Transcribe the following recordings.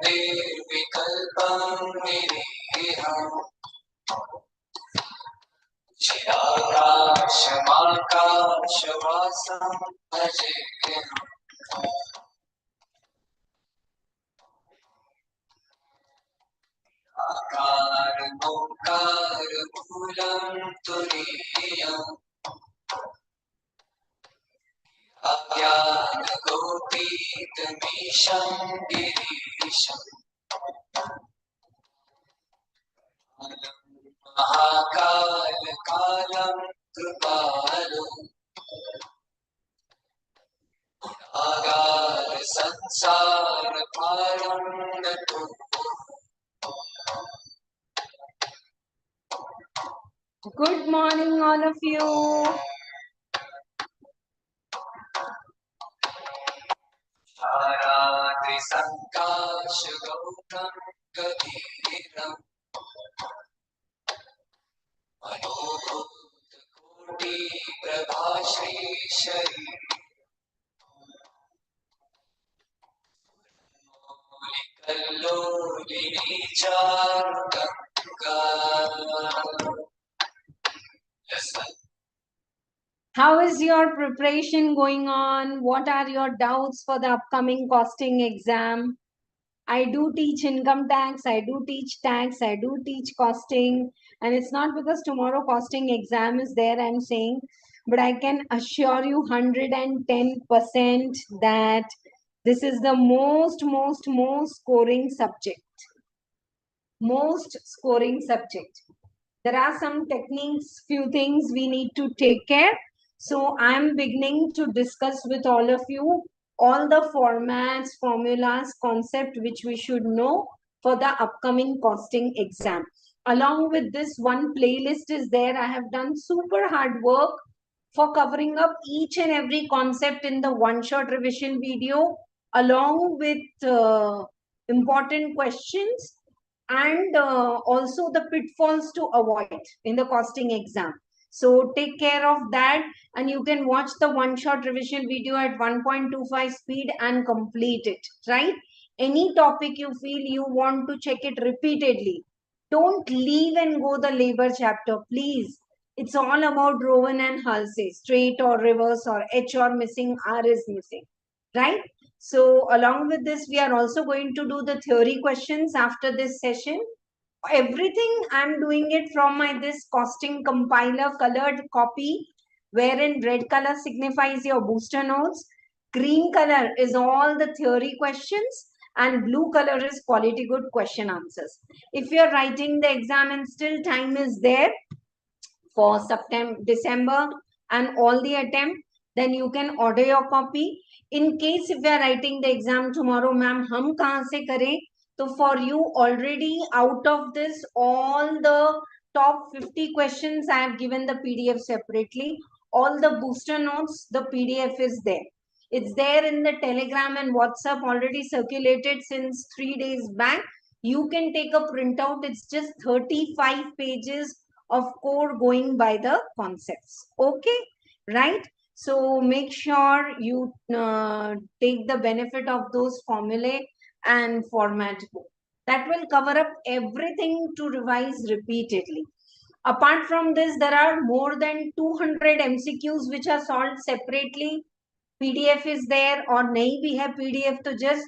निर्विकल्पं निरीहम् चिराकाशमाकाशवासं भजेऽहम् आकारमोकारमूलं तुरीयम् अज्ञानगोपीतमीशं गिरीशम् महाकालकालं कृपालु आगार संसार पारं नतु Good morning, all of you. शाराद्रिसङ्काशगौरं गभीरम् मनोभूतकोटिप्रभाश्रीशरीरम् मौलिकल्लोलिनी चारुगङ्गा How is your preparation going on? What are your doubts for the upcoming costing exam? I do teach income tax, I do teach tax, I do teach costing, and it's not because tomorrow costing exam is there, I'm saying, but I can assure you 110% that this is the most scoring subject. Most scoring subject. There are some techniques, few things we need to take care. So I'm beginning to discuss with all of you all the formats, formulas, concept which we should know for the upcoming costing exam. Along with this, one playlist is there. I have done super hard work for covering up each and every concept in the one-shot revision video, along with important questions and also the pitfalls to avoid in the costing exam. So take care of that, and you can watch the one-shot revision video at 1.25 speed and complete it, right? Any topic you feel you want to check it repeatedly, don't leave and go the labor chapter, please. It's all about Rowan and Halsey, straight or reverse or H or missing, R is missing, right? So along with this, we are also going to do the theory questions after this session. Everything I'm doing it from my this costing compiler colored copy, wherein red color signifies your booster notes, green color is all the theory questions, and blue color is quality good question answers. If you're writing the exam and still time is there for September, December and all the attempt, then you can order your copy. In case if you are writing the exam tomorrow, ma'am, hum kahan se kare? So for you already out of this, all the top 50 questions, I have given the PDF separately. All the booster notes, the PDF is there. It's there in the Telegram and WhatsApp already circulated since 3 days back. You can take a printout. It's just 35 pages of code going by the concepts. Okay, right? So make sure you take the benefit of those formulae and format book. That will cover up everything to revise repeatedly. Apart from this, there are more than 200 MCQs which are solved separately. PDF is there, or nahi bhi hai PDF, to just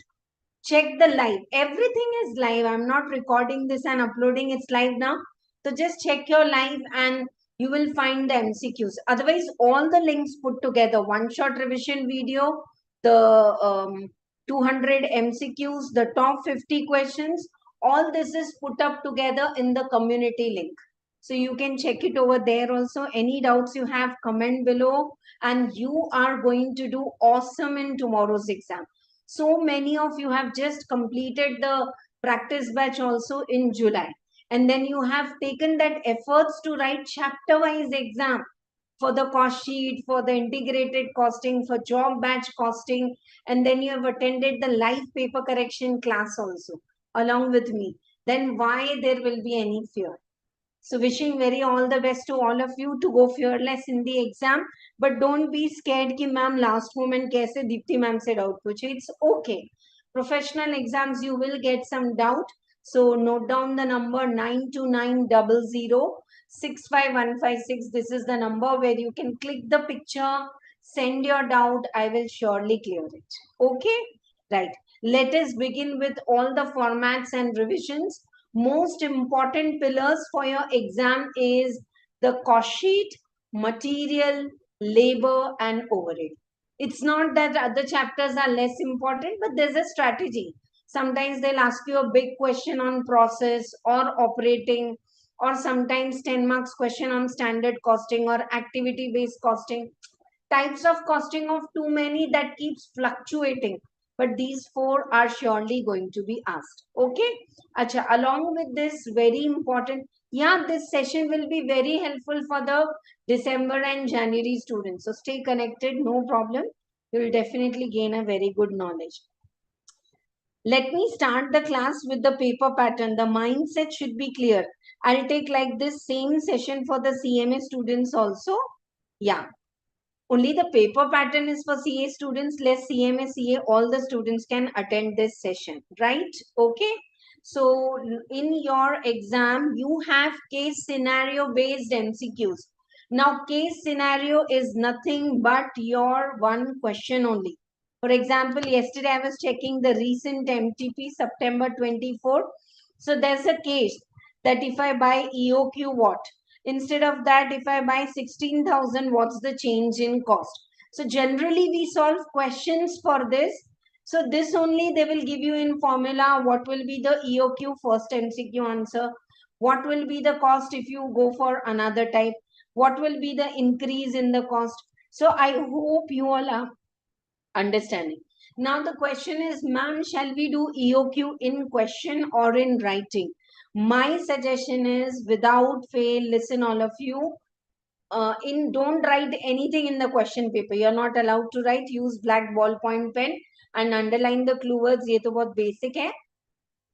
check the live. Everything is live. I'm not recording this and uploading. It's live now. So just check your live and you will find the MCQs. Otherwise, all the links put together, one-shot revision video, the 200 MCQs, the top 50 questions, all this is put up together in the community link. So you can check it over there also. Any doubts you have, comment below. And you are going to do awesome in tomorrow's exam. So many of you have just completed the practice batch also in July. And then you have taken that efforts to write chapter-wise exam for the cost sheet, for the integrated costing, for job batch costing. And then you have attended the live paper correction class also along with me. Then why there will be any fear? So wishing very all the best to all of you to go fearless in the exam. But don't be scared कि ma'am last moment कैसे Deepti ma'am से doubt पूछे. It's okay. Professional exams, you will get some doubt. So note down the number 92900 This is the number where you can click the picture, send your doubt. I will surely clear it. Okay, right. Let us begin with all the formats and revisions. Most important pillars for your exam is the cost sheet, material, labor, and overhead. It's not that other chapters are less important, but there's a strategy. Sometimes they'll ask you a big question on process or operating, or sometimes 10 marks question on standard costing or activity based costing. Types of costing of too many, that keeps fluctuating, but these four are surely going to be asked. Okay. Acha, along with this, very important, yeah, this session will be very helpful for the December and January students, so stay connected, no problem. You will definitely gain a very good knowledge. Let me start the class with the paper pattern. The mindset should be clear. I'll take like this same session for the CMA students also. Yeah, only the paper pattern is for CA students, less CMA, CA, all the students can attend this session, right? Okay. So in your exam, you have case scenario based MCQs. Now, case scenario is nothing but your one question only. For example, yesterday I was checking the recent MTP September 24. So there's a case that if I buy EOQ, what? Instead of that, if I buy 16,000, what's the change in cost? So generally we solve questions for this. So this only they will give you in formula. What will be the EOQ first MCQ answer? What will be the cost if you go for another type? What will be the increase in the cost? So I hope you all are understanding. Now the question is, ma'am, shall we do EOQ in question or in writing? My suggestion is, without fail, listen all of you, don't write anything in the question paper. You're not allowed to write. Use black ballpoint pen and underline the clue words. ये तो बहुत basic है.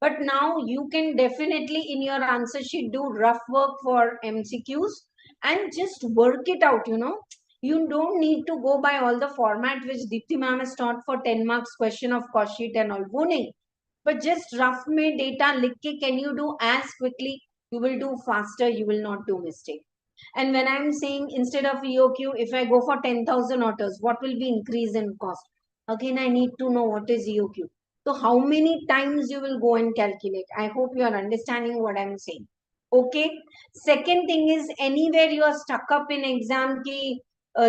But now you can definitely in your answer sheet do rough work for MCQs and just work it out, you know. You don't need to go by all the format which Dipti ma'am has taught for 10 marks question of cost sheet and all. वो नहीं. But just rough में data लिख के can you do as quickly? You will do faster. You will not do mistake. And when I'm saying instead of EOQ, if I go for 10,000 autos, what will be increase in cost? Again, I need to know what is EOQ. So how many times you will go and calculate? I hope you are understanding what I'm saying. Okay. Second thing is, anywhere you are stuck up in exam ki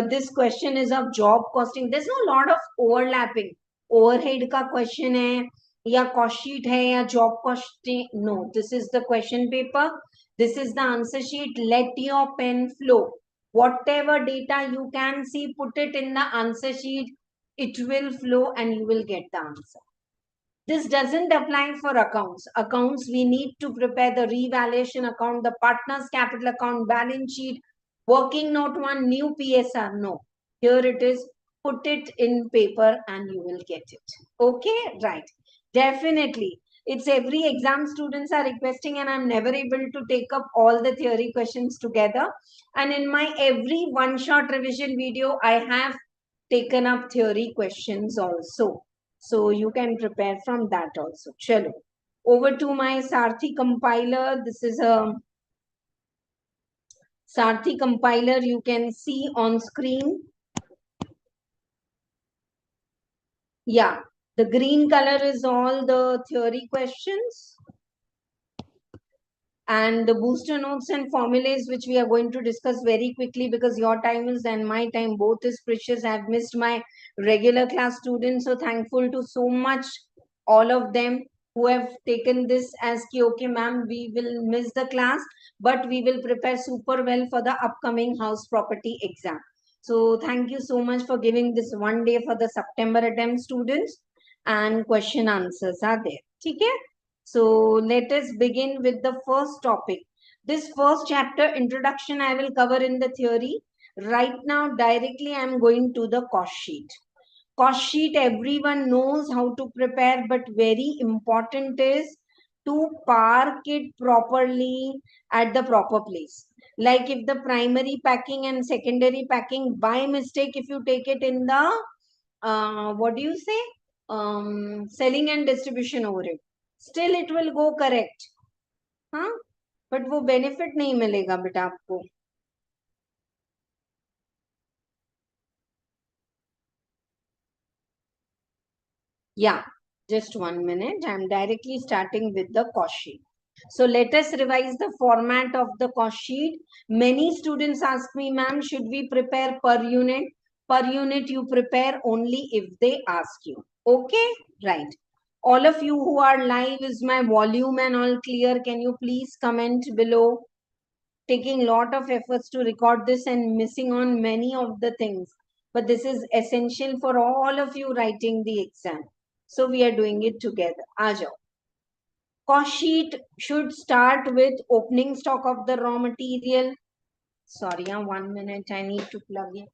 this question is of job costing. There's no lot of overlapping. Overhead ka question hai, या cost sheet hai, या job costing. No, this is the question paper. This is the answer sheet. Let your pen flow. Whatever data you can see, put it in the answer sheet. It will flow and you will get the answer. This doesn't apply for accounts. Accounts, we need to prepare the revaluation account, the partner's capital account, balance sheet, working note one, new PSR. No, here it is. Put it in paper and you will get it. Okay, right. Definitely. It's every exam students are requesting and I'm never able to take up all the theory questions together. And in my every one-shot revision video, I have taken up theory questions also. So you can prepare from that also. Chalo. Over to my Sarthi compiler. This is a Sarthi compiler you can see on screen. Yeah, the green color is all the theory questions. And the booster notes and formulas, which we are going to discuss very quickly because your time is and my time both is precious. I've missed my regular class students. So thankful to so much all of them who have taken this as ki, okay, ma'am, we will miss the class, but we will prepare super well for the upcoming house property exam. So thank you so much for giving this one day for the September attempt students, and question answers are there. Okay? So let us begin with the first topic. This first chapter introduction I will cover in the theory. Right now, directly I am going to the cost sheet. Cost sheet, everyone knows how to prepare, but very important is to park it properly at the proper place. Like if the primary packing and secondary packing, by mistake, if you take it in the, what do you say? selling and distribution overhead. Still it will go correct. हाँ, but वो benefit नहीं मिलेगा बेटा आपको. Yeah, just 1 minute. I'm directly starting with the cost sheet. So let us revise the format of the cost sheet. Many students ask me, ma'am, should we prepare per unit? Per unit you prepare only if they ask you. Okay, right. All of you who are live, is my volume and all clear? Can you please comment below? Taking lot of efforts to record this and missing on many of the things. But this is essential for all of you writing the exam. So we are doing it together. Aajao. Cost sheet should start with opening stock of the raw material. Sorry, 1 minute. I need to plug in.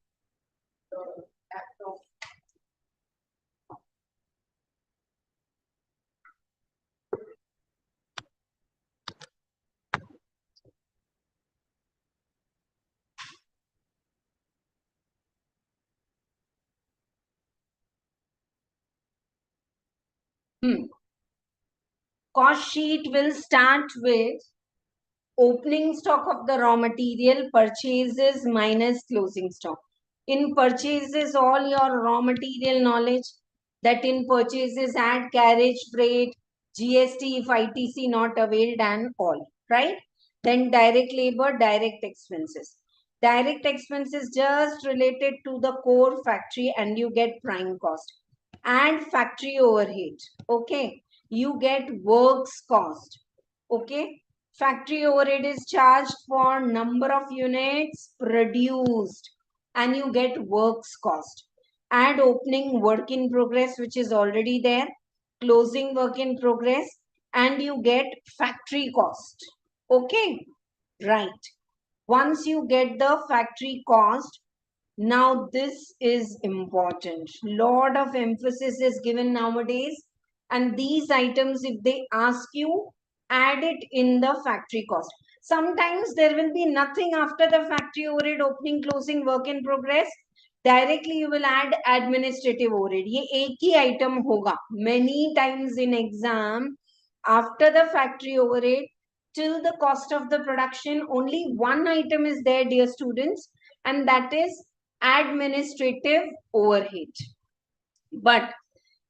Cost sheet will start with opening stock of the raw material, purchases minus closing stock. In purchases, all your raw material knowledge, that in purchases add carriage, freight, GST if ITC not availed and all, right? Then direct labor, direct expenses. Direct expenses just related to the core factory and you get prime cost. And factory overhead, okay? You get works cost, okay? Factory overhead is charged for number of units produced and you get works cost. Add opening work in progress, which is already there, closing work in progress, and you get factory cost. Okay, right. Once you get the factory cost, now this is important. Lot of emphasis is given nowadays, and these items, if they ask you, add it in the factory cost. Sometimes there will be nothing after the factory overhead, opening, closing, work in progress. Directly you will add administrative overhead. ये एक ही item होगा. Many times in exam, after the factory overhead, till the cost of the production, only one item is there, dear students, and that is administrative overhead. But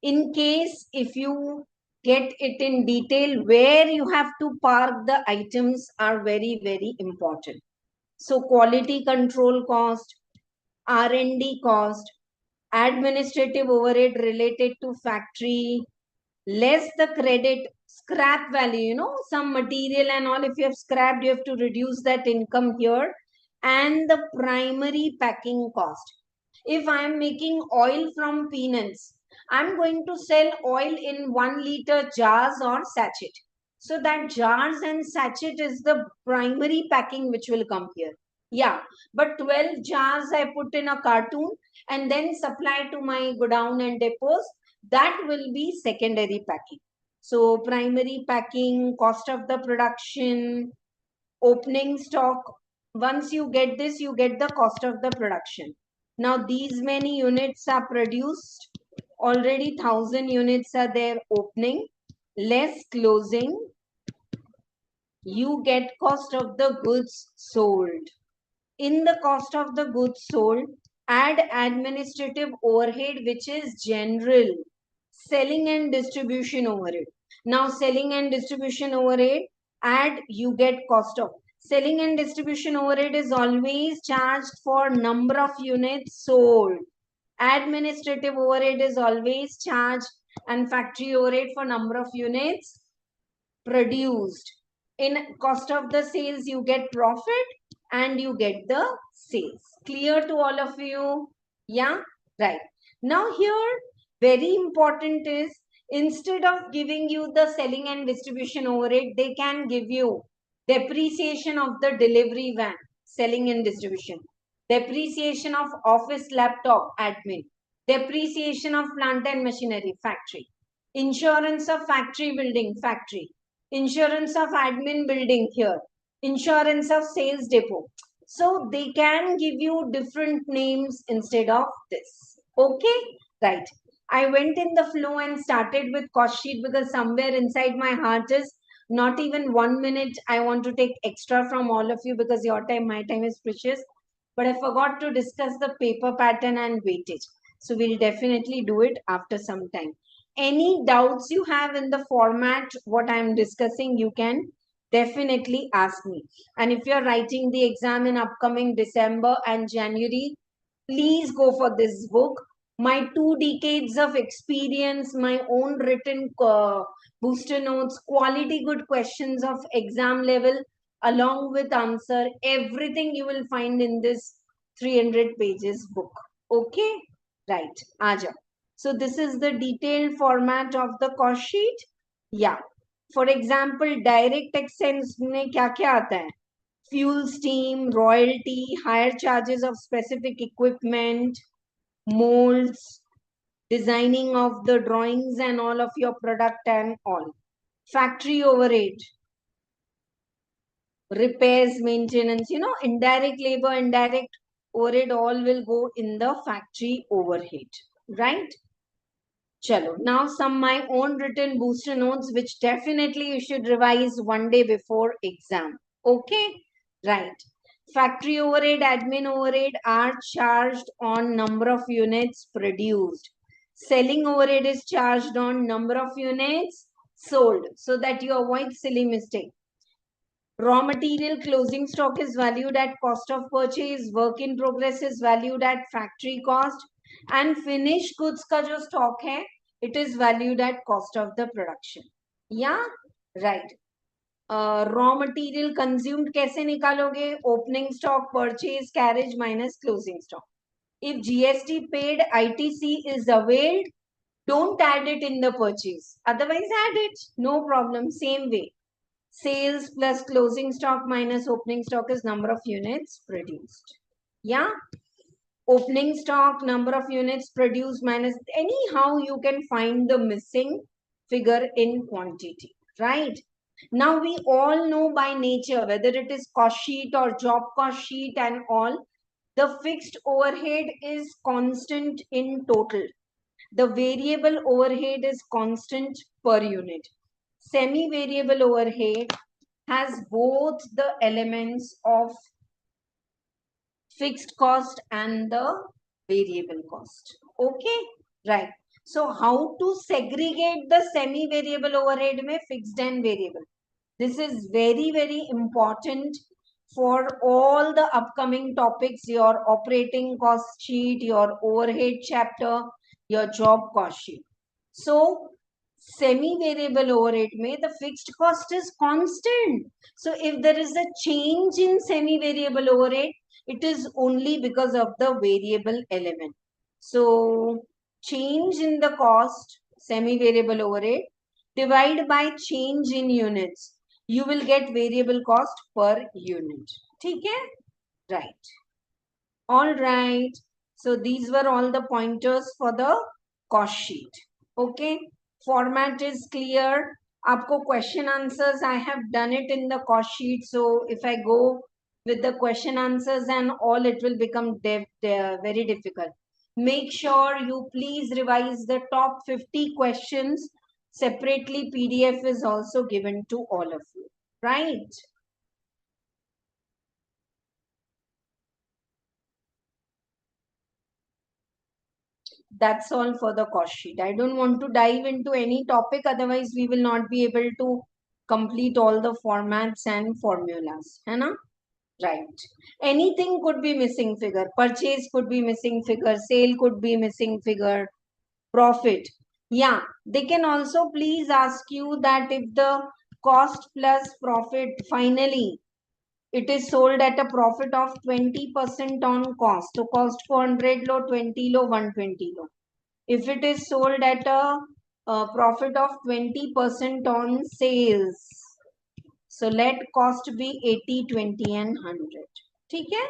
in case if you get it in detail, where you have to park the items are very, very important. So quality control cost, R&D cost, administrative overhead related to factory, less the credit, scrap value, some material and all, if you have scrapped, you have to reduce that income here, and the primary packing cost. If I am making oil from peanuts, I'm going to sell oil in 1 liter jars or sachet. So that jars and sachet is the primary packing which will come here. Yeah, but 12 jars I put in a cartoon and then supply to my godown and depots, that will be secondary packing. So primary packing, cost of the production, opening stock. Once you get this, you get the cost of the production. Now these many units are produced. Already 1000 units are there opening, less closing. You get cost of the goods sold. In the cost of the goods sold, add administrative overhead, which is general, selling and distribution overhead. Now selling and distribution overhead, add, you get cost of. Selling and distribution overhead is always charged for number of units sold. Administrative overhead is always charged, and factory overhead for number of units produced. In cost of the sales, you get profit and you get the sales. Clear to all of you? Yeah, right. Now here, very important is, instead of giving you the selling and distribution overhead, they can give you depreciation of the delivery van, selling and distribution, depreciation of office laptop, admin, depreciation of plant and machinery, factory, insurance of factory building, factory, insurance of admin building here, insurance of sales depot. So they can give you different names instead of this. Okay, right. I went in the flow and started with cost sheet because somewhere inside my heart is not even 1 minute. I want to take extra from all of you because your time, my time is precious. But I forgot to discuss the paper pattern and weightage. So we'll definitely do it after some time. Any doubts you have in the format, what I'm discussing, you can definitely ask me. And if you're writing the exam in upcoming December and January, please go for this book. My 2 decades of experience, my own written booster notes, quality good questions of exam level, along with answer, everything you will find in this 300 pages book. Okay, right, Aja. So this is the detailed format of the cost sheet. Yeah. For example, direct expense में क्या क्या आता है? Fuel, steam, royalty, higher charges of specific equipment, molds, designing of the drawings and all of your product and all. Factory overhead, repairs, maintenance, indirect labor, indirect overhead, all will go in the factory overhead, right? Chalo, now some my own written booster notes, which definitely you should revise 1 day before exam. Okay, right. Factory overhead, admin overhead are charged on number of units produced. Selling overhead is charged on number of units sold, so that you avoid silly mistake. Raw material closing stock is valued at cost of purchase. Work in progress is valued at factory cost. And finished goods का जो stock है, it is valued at cost of the production. Yeah, right. Raw material consumed कैसे निकालोगे? Opening stock, purchase, carriage minus closing stock. If GST paid, ITC is availed, don't add it in the purchase. Otherwise, add it. No problem. Same way. Sales plus closing stock minus opening stock is number of units produced. Yeah. Opening stock, number of units produced minus, anyhow you can find the missing figure in quantity, right? Now we all know by nature, whether it is cost sheet or job cost sheet and all, the fixed overhead is constant in total. The variable overhead is constant per unit. Semi-variable overhead has both the elements of fixed cost and the variable cost. Okay, right. So how to segregate the semi-variable overhead में fixed and variable? This is very, very important for all the upcoming topics, your operating cost sheet, your overhead chapter, your job cost sheet. So semi-variable overhead में the fixed cost is constant. So if there is a change in semi-variable overhead, it is only because of the variable element. So change in the cost, semi-variable overhead, divide by change in units. You will get variable cost per unit. Okay? Right. All right. So these were all the pointers for the cost sheet. Okay. Format is clear. Aapko question answers, I have done it in the cost sheet. So if I go with the question answers and all, it will become very difficult. Make sure you please revise the top 50 questions separately. PDF is also given to all of you, right? That's all for the cost sheet. I don't want to dive into any topic, otherwise we will not be able to complete all the formats and formulas. है ना? Right. Anything could be missing figure. Purchase could be missing figure. Sale could be missing figure. Profit. Yeah. They can also please ask you that if the cost plus profit finally it is sold at a profit of 20% on cost. So cost 400 low, 20 low, 120 low. If it is sold at a profit of 20% on sales, so let cost be 80, 20 and 100. Okay?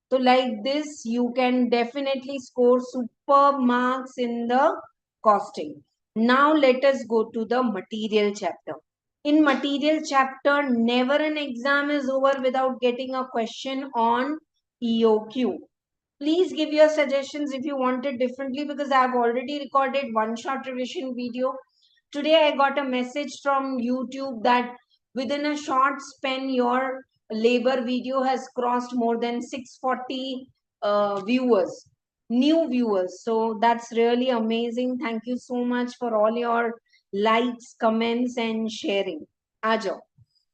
So like this, you can definitely score superb marks in the costing. Now let us go to the material chapter. In material chapter, never an exam is over without getting a question on EOQ. Please give your suggestions if you want it differently, because I have already recorded one short revision video. Today I got a message from YouTube that within a short span your labor video has crossed more than 640 viewers, new viewers. So that's really amazing. Thank you so much for all your likes, comments and sharing. Ajo,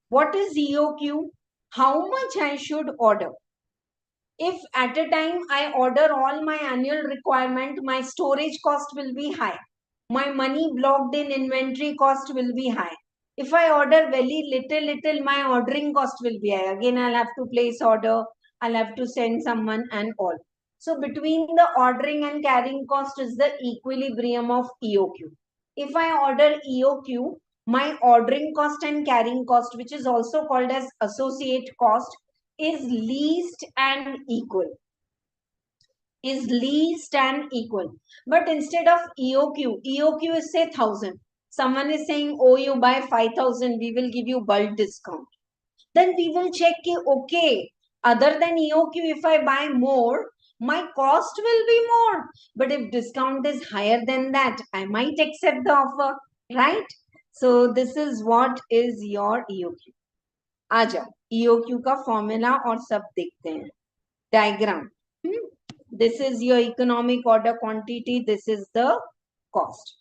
what is EOQ? How much I should order? If at a time I order all my annual requirement, my storage cost will be high. My money blocked in inventory cost will be high. If I order very little, my ordering cost will be high. Again, I'll have to place order, I'll have to send someone and all. So between the ordering and carrying cost is the equilibrium of EOQ. If I order EOQ, my ordering cost and carrying cost, which is also called as associate cost, is least and equal. Is least and equal. But instead of EOQ is say 1,000. Someone is saying, oh, you buy 5,000, we will give you bulk discount. Then we will check, okay, other than EOQ, if I buy more, my cost will be more. But if discount is higher than that, I might accept the offer, right? So this is what is your EOQ. आ जाओ EOQ का formula और सब देखते हैं. Diagram. This is your economic order quantity. This is the cost.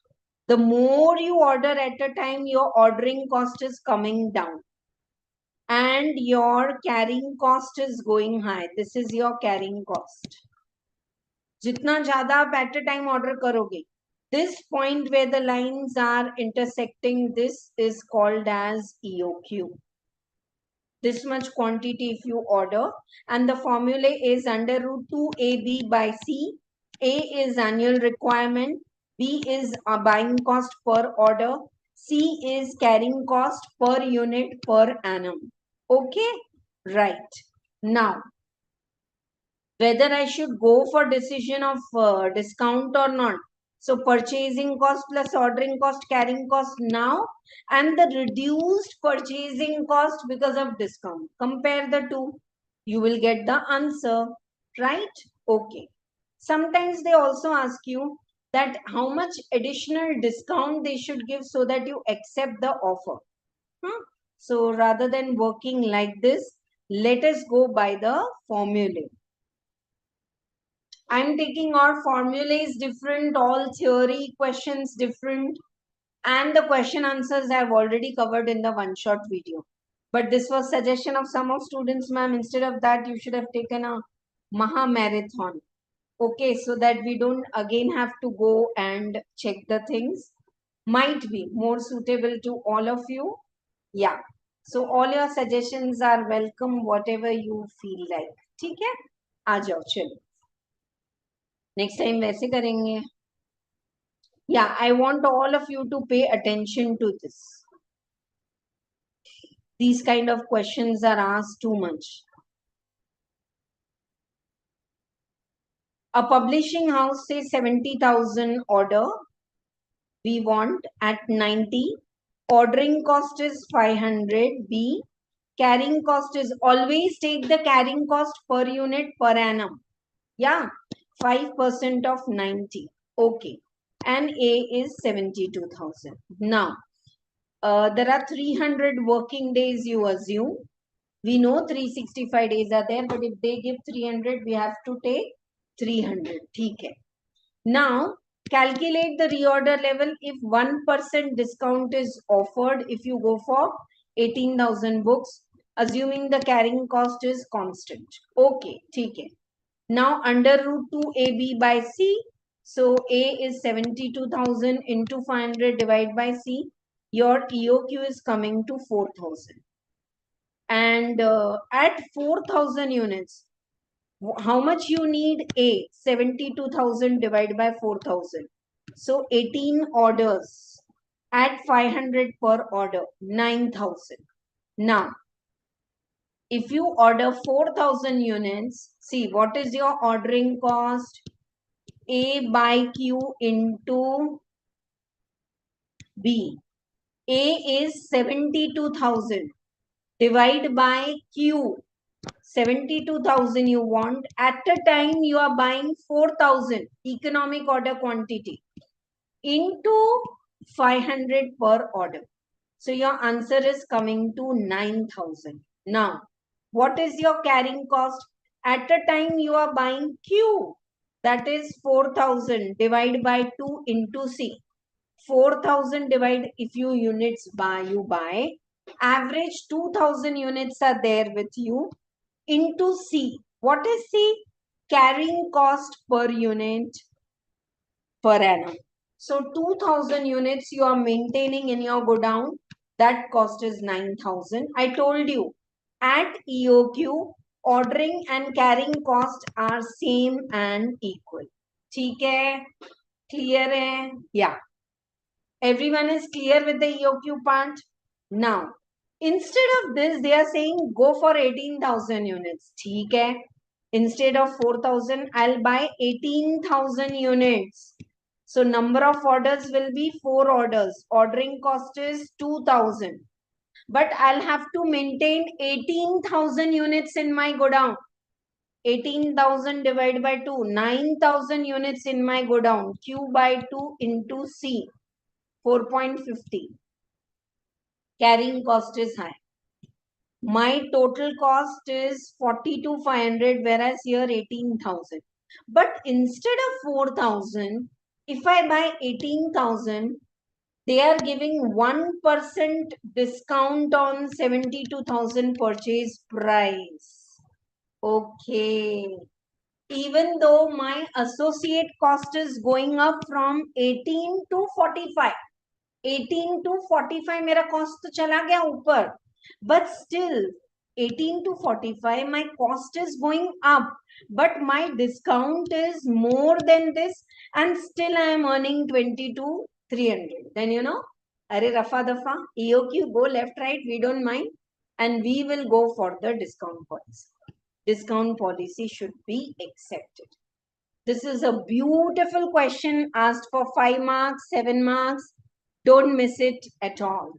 The more you order at a time, your ordering cost is coming down and your carrying cost is going high. This is your carrying cost. जितना ज़्यादा आप at a time order करोगे, this point where the lines are intersecting, this is called as EOQ. This much quantity if you order, and the formula is under root 2 AB by C. A is annual requirement, B is a buying cost per order, C is carrying cost per unit per annum. Okay, right. Now whether I should go for decision of discount or not. So purchasing cost plus ordering cost, carrying cost now, and the reduced purchasing cost because of discount. Compare the two. You will get the answer, right? Okay. Sometimes they also ask you that how much additional discount they should give so that you accept the offer. So rather than working like this, let us go by the formula. I'm taking our formulas different, all theory questions different, and the question answers I've already covered in the one shot video. But this was suggestion of some of students, ma'am. Instead of that, you should have taken a Maha marathon. Okay, so that we don't again have to go and check the things. Might be more suitable to all of you. Yeah. So all your suggestions are welcome, whatever you feel like. ठीक है? आ जाओ चलो. Next time वैसे करेंगे. Yeah, I want all of you to pay attention to this. These kind of questions are asked too much. A publishing house say 70,000 order. We want at 90. Ordering cost is 500. B. Carrying cost is always take the carrying cost per unit per annum. Yeah, 5% of 90. Okay. And A is 72,000. Now, there are 300 working days, you assume. We know 365 days are there, but if they give 300, we have to take 300. Okay. Now, calculate the reorder level if 1% discount is offered if you go for 18,000 books, assuming the carrying cost is constant. Okay. Okay. Now, under root 2 AB by C, so A is 72,000 into 500 divided by C. Your EOQ is coming to 4,000. And at 4,000 units, how much you need? A, 72,000 divided by 4,000. So 18 orders at 500 per order, 9,000. Now, if you order 4,000 units, see what is your ordering cost? A by Q into B. A is 72,000. Divide by Q. 72,000 you want. At a time you are buying 4,000 economic order quantity into 500 per order. So your answer is coming to 9,000. Now, what is your carrying cost? At a time you are buying Q, that is 4,000 divided by 2 into C. 4,000 divided, if you units you buy, average 2,000 units are there with you, into C. What is C? Carrying cost per unit per annum. So 2,000 units you are maintaining in your godown. That cost is 9,000. I told you at EOQ, ordering and carrying cost are same and equal. ठीक है? Clear है? Yeah. Everyone is clear with the EOQ part? Now, instead of this, they are saying go for 18,000 units. ठीक है? Instead of 4,000, I'll buy 18,000 units. So number of orders will be 4 orders. Ordering cost is 2,000. But I'll have to maintain 18,000 units in my godown. 18,000 divided by 2, 9,000 units in my godown. Q by 2 into C, 4.50. Carrying cost is high. My total cost is 42,500, whereas here 18,000. But instead of 4,000, if I buy 18,000, they are giving 1% discount on 72,000 purchase price. Okay. Even though my associate cost is going up from 18 to 45. 18 to 45 मेरा cost तो चला गया ऊपर. But still, 18 to 45, my cost is going up. But my discount is more than this. And still I am earning 22,300. Then you know, Are Rafa Dafa, EOQ, go left, right, we don't mind. And we will go for the discount policy. Discount policy should be accepted. This is a beautiful question asked for 5 marks, 7 marks. Don't miss it at all.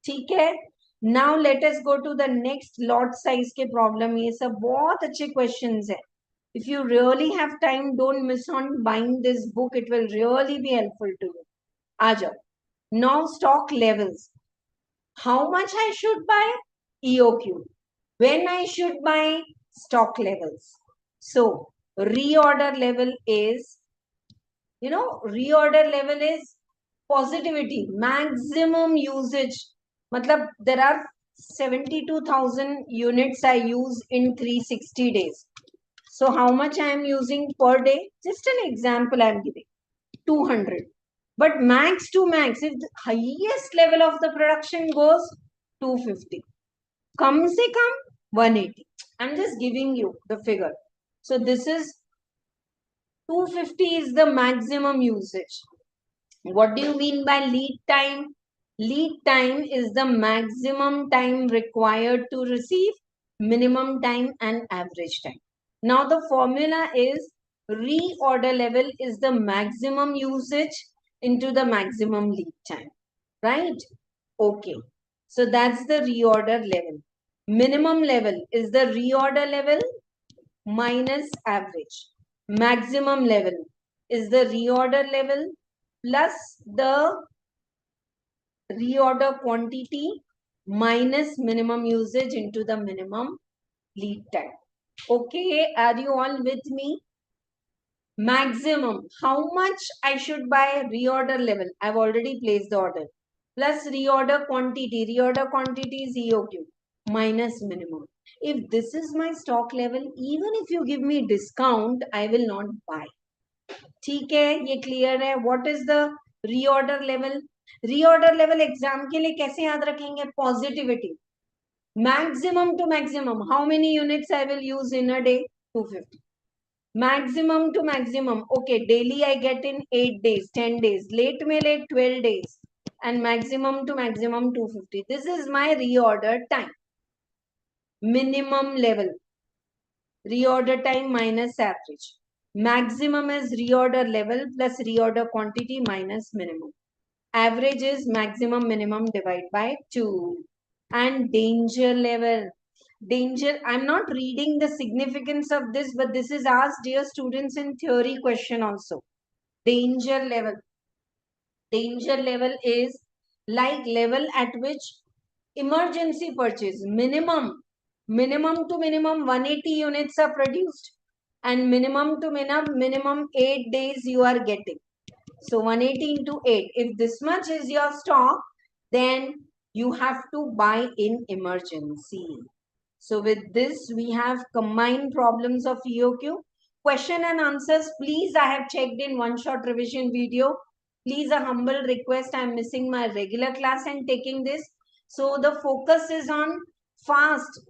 ठीक है? Now let us go to the next lot size के problem. ये सब बहुत अच्छे questions है. If you really have time, don't miss on buying this book. It will really be helpful to you. आ जाओ. Now stock levels. How much I should buy? EOQ. When I should buy? Stock levels. So reorder level is, reorder level is positivity, maximum usage. Matlab, there are 72,000 units I use in 360 days. So how much I am using per day? Just an example I am giving. 200. But max to max, if the highest level of the production goes, 250. Kam se kam, 180. I'm just giving you the figure. So this is 250 is the maximum usage. What do you mean by lead time? Lead time is the maximum time required to receive, minimum time and average time. Now the formula is reorder level is the maximum usage into the maximum lead time, right? Okay. So that's the reorder level. Minimum level is the reorder level minus average. Maximum level is the reorder level plus the reorder quantity minus minimum usage into the minimum lead time. Okay, are you all with me? Maximum, how much I should buy? Reorder level, I've already placed the order. Plus reorder quantity is EOQ minus minimum. If this is my stock level, even if you give me discount, I will not buy. ठीक है, ये clear है? What is the reorder level? Reorder level exam के लिए कैसे याद रखेंगे? Positivity. Maximum to maximum. How many units I will use in a day? 250. Maximum to maximum. Okay, daily I get in 8 days, 10 days. Late में late 12 days. And maximum to maximum 250. This is my reorder time. Minimum level. Reorder time minus average. Maximum is reorder level plus reorder quantity minus minimum. Average is maximum minimum divided by 2. And danger level. Danger, I'm not reading the significance of this, but this is asked, dear students, in theory question also. Danger level. Danger level is like level at which emergency purchase, minimum to minimum 180 units are produced, and minimum to minimum 8 days you are getting. So 180 into 8, if this much is your stock, then you have to buy in emergency. So with this, we have combined problems of EOQ. Question and answers, please, I have checked in one shot revision video. Please, a humble request, I am missing my regular class and taking this. So the focus is on fast,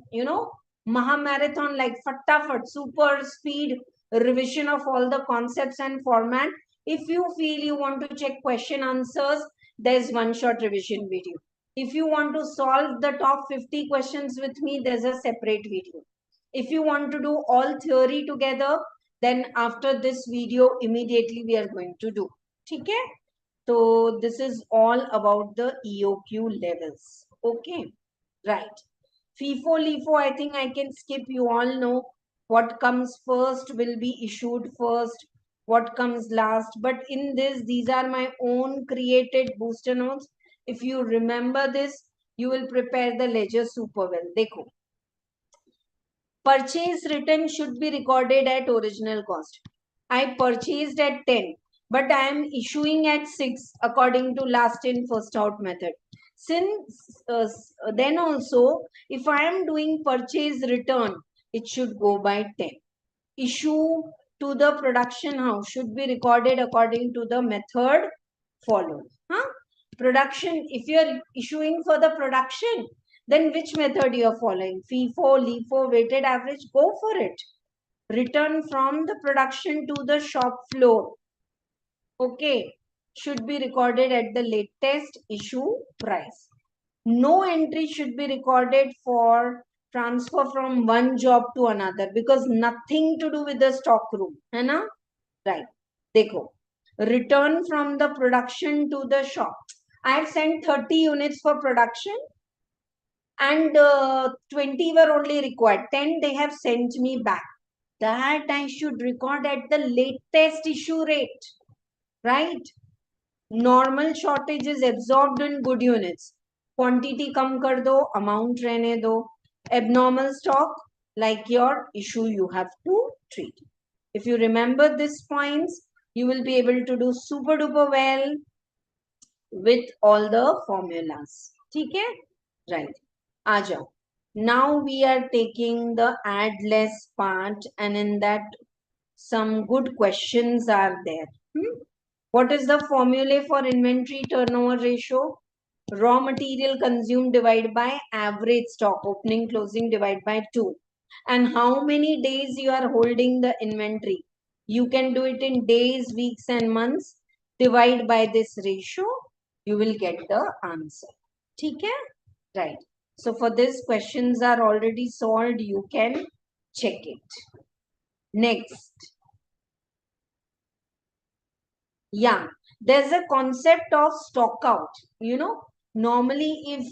Maha marathon, like fatafat, super speed revision of all the concepts and format. If you feel you want to check question answers, there's one shot revision video. If you want to solve the top 50 questions with me, there's a separate video. If you want to do all theory together, then after this video, immediately we are going to do. Okay? So this is all about the EOQ levels. Okay? Right. FIFO, LIFO, I think I can skip. You all know what comes first will be issued first, what comes last. But in this, these are my own created booster notes. If you remember this, you will prepare the ledger super well. Dekho. Purchase return should be recorded at original cost. I purchased at 10, but I am issuing at 6 according to last in first out method. Since then also, if I am doing purchase return, it should go by 10. Issue to the production house should be recorded according to the method followed. Production, if you are issuing for the production, then which method you are following? FIFO, LIFO, weighted average, go for it. Return from the production to the shop floor. Okay, should be recorded at the latest issue price. No entry should be recorded for transfer from one job to another because nothing to do with the stock room. है ना? Right. देखो. Return from the production to the shop. I have sent 30 units for production and 20 were only required. 10 they have sent me back. That I should record at the latest issue rate. Right? Normal shortage is absorbed in good units. Quantity kam kar do, amount rehne do. Abnormal stock, like your issue, you have to treat. If you remember these points, you will be able to do super duper well with all the formulas. Okay? Right. Aja. Now we are taking the add less part, and in that some good questions are there. What is the formula for inventory turnover ratio? Raw material consumed divided by average stock, opening, closing, divided by 2. And how many days you are holding the inventory? You can do it in days, weeks and months. Divide by this ratio, you will get the answer. Okay? Right. So for this, questions are already solved. You can check it. Next. Yeah, there's a concept of stock out. Normally if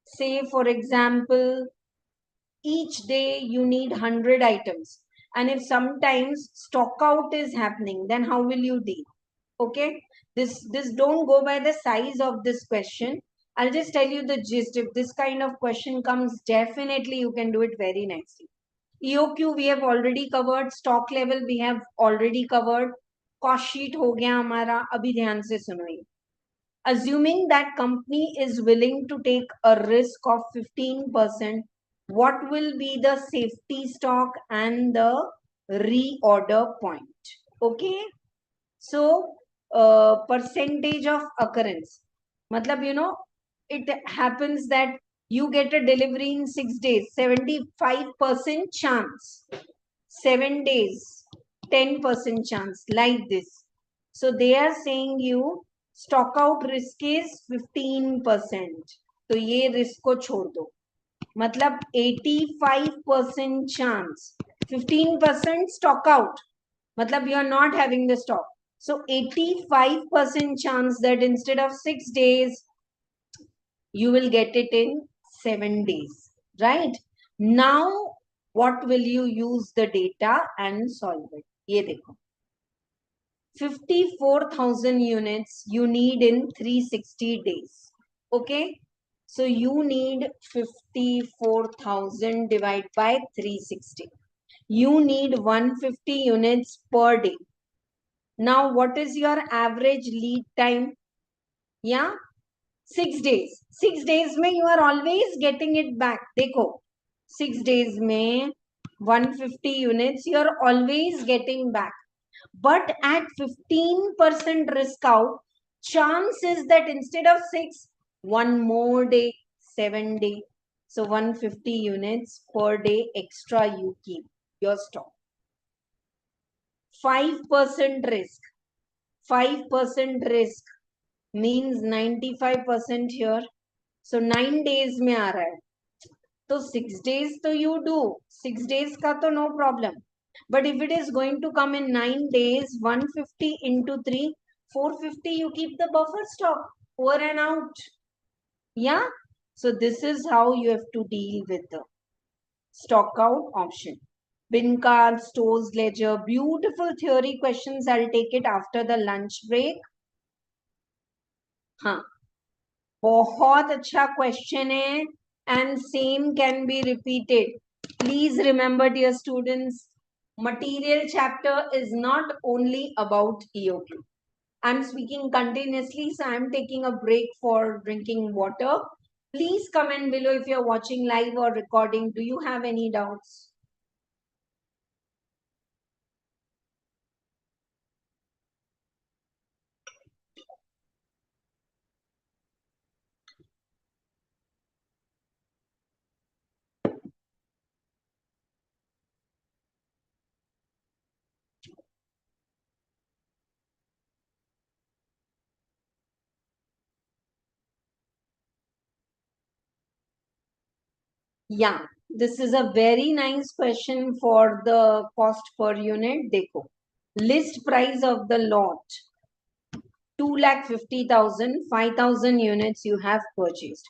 say for example, each day you need 100 items, and if sometimes stock out is happening, then how will you deal? Okay, this don't go by the size of this question. I'll just tell you the gist. If this kind of question comes, definitely you can do it very nicely. EOQ we have already covered, stock level we have already covered, cost sheet हो गया हमारा. अभी ध्यान से सुनो ये. Assuming that company is willing to take a risk of 15%, what will be the safety stock and the reorder point? Okay, so percentage of occurrence, matlab it happens that you get a delivery in 6 days, 75% chance. 7 days, 10% chance, like this. So they are saying you stock out risk is 15%. तो ये risk को छोड़ दो. मतलब 85% chance. 15% stock out. मतलब you are not having the stock. So 85% chance that instead of 6 days, you will get it in 7 days. right? Now what will you use the data and solve it? ये देखो 54,000 units you need in 360 days. Okay, so you need 54,000 divided by 360. You need 150 units per day. Now what is your average lead time? Yeah, 6 days. 6 days में you are always getting it back. देखो 6 days में 150 units you are always getting back. But at 15% risk out, chance is that instead of 6, one more day, 7 day. So 150 units per day extra you keep your stock. 5% risk. 5% risk means 95% here. So 9 days में आ रहा है. तो 6 days तो you do. 6 days का तो no problem. But if it is going to come in 9 days, 150 into 3, 450, you keep the buffer stock over and out. Yeah. So this is how you have to deal with the stock out option. Bin card, stores ledger, beautiful theory questions. I'll take it after the lunch break. हाँ, बहुत अच्छा question है and same can be repeated. Please remember, dear students, material chapter is not only about EOQ. I'm speaking continuously, so I'm taking a break for drinking water. Please comment below if you're watching live or recording. Do you have any doubts? Yeah, this is a very nice question for the cost per unit. Dekho, list price of the lot 2,50,000, 5,000 units you have purchased.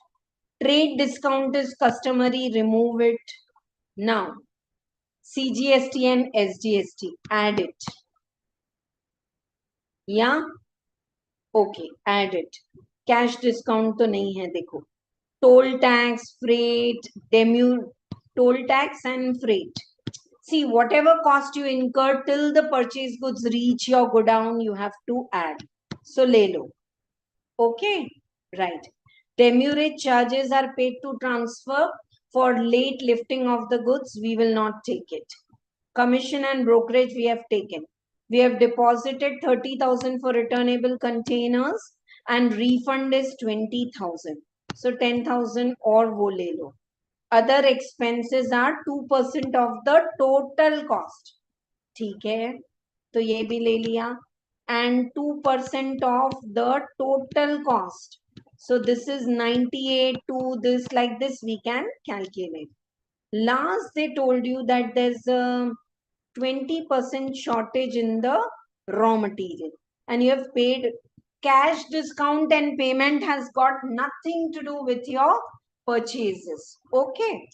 Trade discount is customary, remove it. Now, CGST and SGST, add it. Yeah, okay, add it. Cash discount तो नहीं है देखो. Toll tax, freight, toll tax and freight. See, whatever cost you incur till the purchase goods reach your godown, you have to add. So, ले लो. Okay, right. Demurrage charges are paid to transfer. For late lifting of the goods, we will not take it. Commission and brokerage we have taken. We have deposited 30,000 for returnable containers and refund is 20,000. So 10,000 or wo le lo. Other expenses are 2% of the total cost. ठीक है, तो ये भी ले लिया. And 2% of the total cost. So this is 98 to this, like this we can calculate. Last they told you that there's a 20% shortage in the raw material and you have paid cash discount and payment has got nothing to do with your purchases. Okay,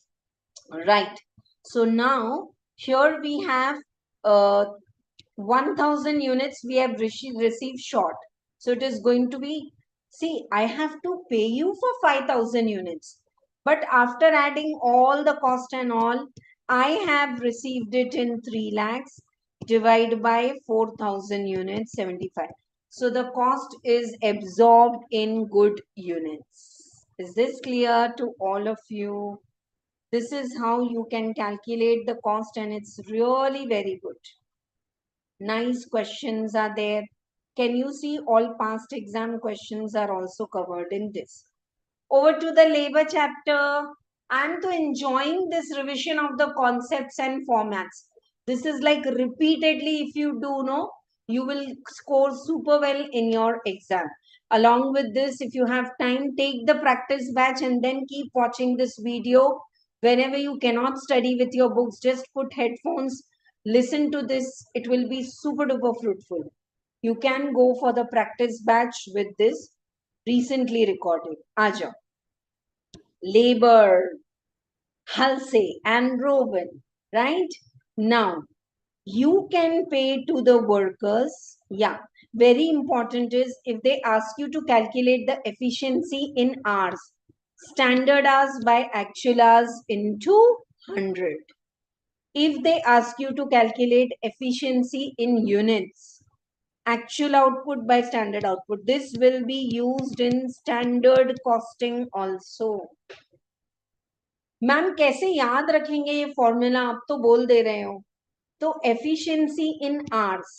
right. So now here we have 1,000 units we have received short. So it is going to be, see, I have to pay you for 5,000 units. But after adding all the cost and all, I have received it in 3 lakhs. Divide by 4,000 units, 75. So the cost is absorbed in good units. Is this clear to all of you? This is how you can calculate the cost and it's really very good. Nice questions are there. Can you see all past exam questions are also covered in this? Over to the labor chapter. I'm to enjoying this revision of the concepts and formats. This is like repeatedly, if you do know, you will score super well in your exam. Along with this, if you have time, take the practice batch and then keep watching this video. Whenever you cannot study with your books, just put headphones, listen to this. It will be super duper fruitful. You can go for the practice batch with this recently recorded. Aja. Labor. Halsey and Rowan, right? Now, you can pay to the workers. Yeah, very important is if they ask you to calculate the efficiency in hours, standard hours by actual hours into 100. If they ask you to calculate efficiency in units, actual output by standard output, this will be used in standard costing also. Ma'am कैसे याद रखेंगे ये formula, आप तो बोल दे रहे हो. तो efficiency in hours,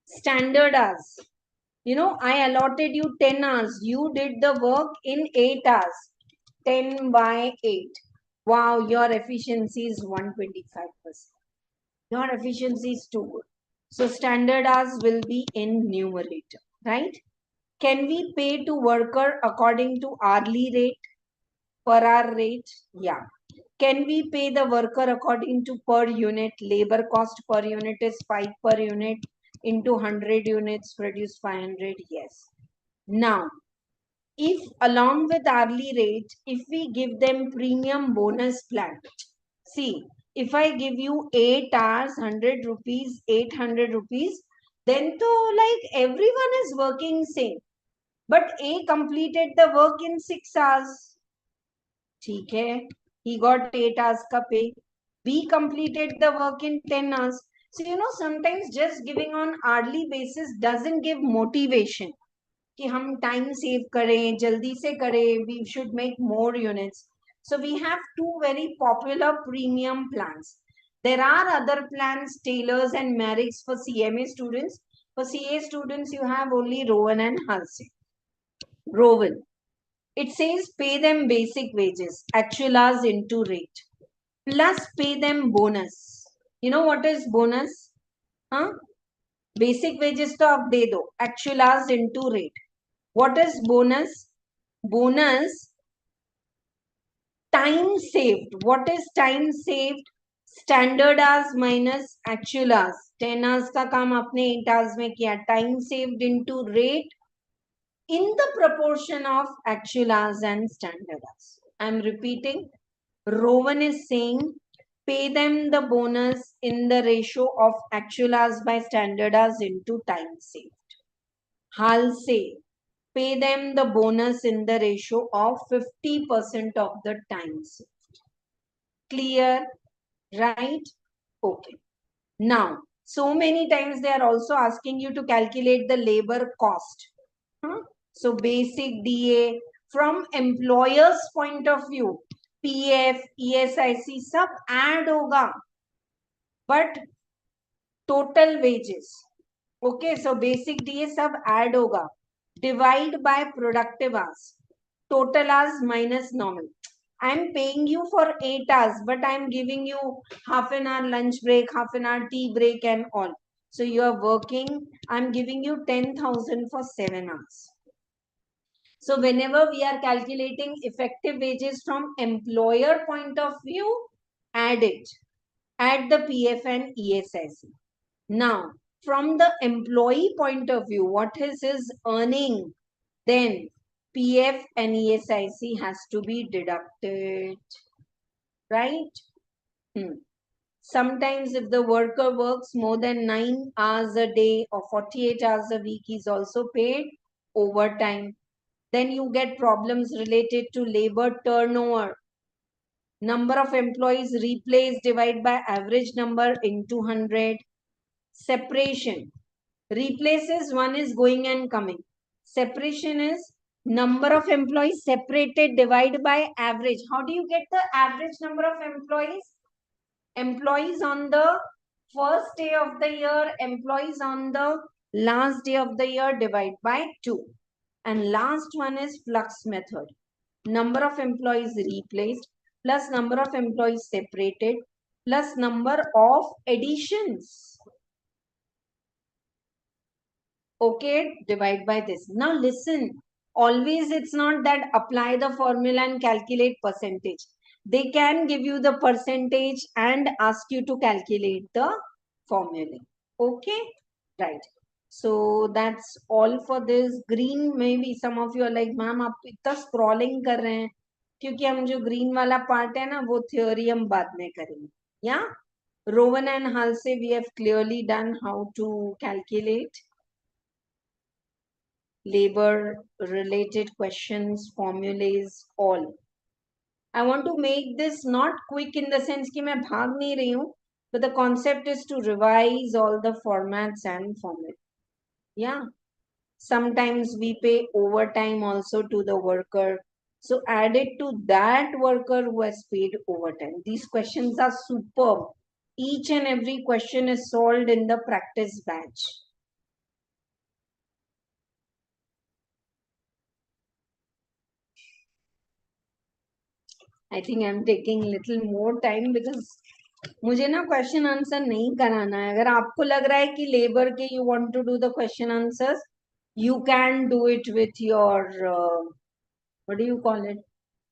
standard hours, you know, I allotted you 10 hours, you did the work in 8 hours, 10 by 8. Wow, your efficiency is 125%. Your efficiency is too good. So standard hours will be in numerator, right? Can we pay to worker according to hourly rate, per hour rate? Yeah. Can we pay the worker according to per unit? Labor cost per unit is 5 per unit into 100 units produce 500. Yes. Now, if along with hourly rate, if we give them premium bonus plan, see, if I give you 8 hours, 100 rupees, 800 rupees, then to like everyone is working same. But A completed the work in 6 hours. ठीक है, he got 8 hours ka pay. B completed the work in 10 hours. So you know, sometimes just giving on hourly basis doesn't give motivation कि हम time save करें, जल्दी से करें, we should make more units. So we have two very popular premium plans. There are other plans, Taylors and Merricks for CMA students. For CA students, you have only Rowan and Halsey. Rowan. It says pay them basic wages, actual hours into rate, plus pay them bonus. You know what is bonus? Huh? Basic wages to आप दे दो, actual hours into rate. What is bonus? Bonus, time saved. What is time saved? Standard hours minus actual hours. 10 hours का काम आपने 8 hours में किया. Time saved into rate in the proportion of actual hours and standard hours. I'm repeating. Rowan is saying pay them the bonus in the ratio of actual hours by standard hours into time saved. I'll say pay them the bonus in the ratio of 50% of the time saved. Clear? Right? Okay. Now, so many times they are also asking you to calculate the labor cost. So basic DA from employer's point of view, PF, ESIC सब add होगा, but total wages. Okay, so basic DA सब add होगा. Divide by productive hours. Total hours minus normal. I'm paying you for 8 hours, but I'm giving you half an hour lunch break, half an hour tea break and all. So you are working, I'm giving you 10,000 for 7 hours. So whenever we are calculating effective wages from employer point of view, add it. Add the PF and ESIC. Now, from the employee point of view, what is his earning? Then PF and ESIC has to be deducted. Right? Sometimes if the worker works more than 9 hours a day or 48 hours a week, he's also paid overtime. Then you get problems related to labor turnover. Number of employees replaced divided by average number into 100. Separation. Replaces one is going and coming. Separation is number of employees separated divided by average. How do you get the average number of employees? Employees on the first day of the year, employees on the last day of the year divide by 2. And last one is flux method. Number of employees replaced plus number of employees separated plus number of additions. Okay, divide by this. Now listen, always it's not that apply the formula and calculate percentage. They can give you the percentage and ask you to calculate the formula. Okay, right. So that's all for this. Green, maybe some of you are like, ma'am, आप इतना scrolling कर रहे हैं. क्योंकि हम जो green वाला part है ना वो थ्योरी हम बाद में करेंगे. या Rowan and Halsey, we have clearly done how to calculate labor related questions, formulas, all. I want to make this not quick in the sense कि मैं भाग नहीं रही हूँ, but the concept is to revise all the formats and formulas. Yeah. Sometimes we pay overtime also to the worker. So add it to that worker who has paid overtime. These questions are superb. Each and every question is solved in the practice batch. I think I'm taking little more time because मुझे ना question answer नहीं कराना है. अगर आपको लग रहा है कि लेबर के you want to do the question answers, you can do it with your what do you call it,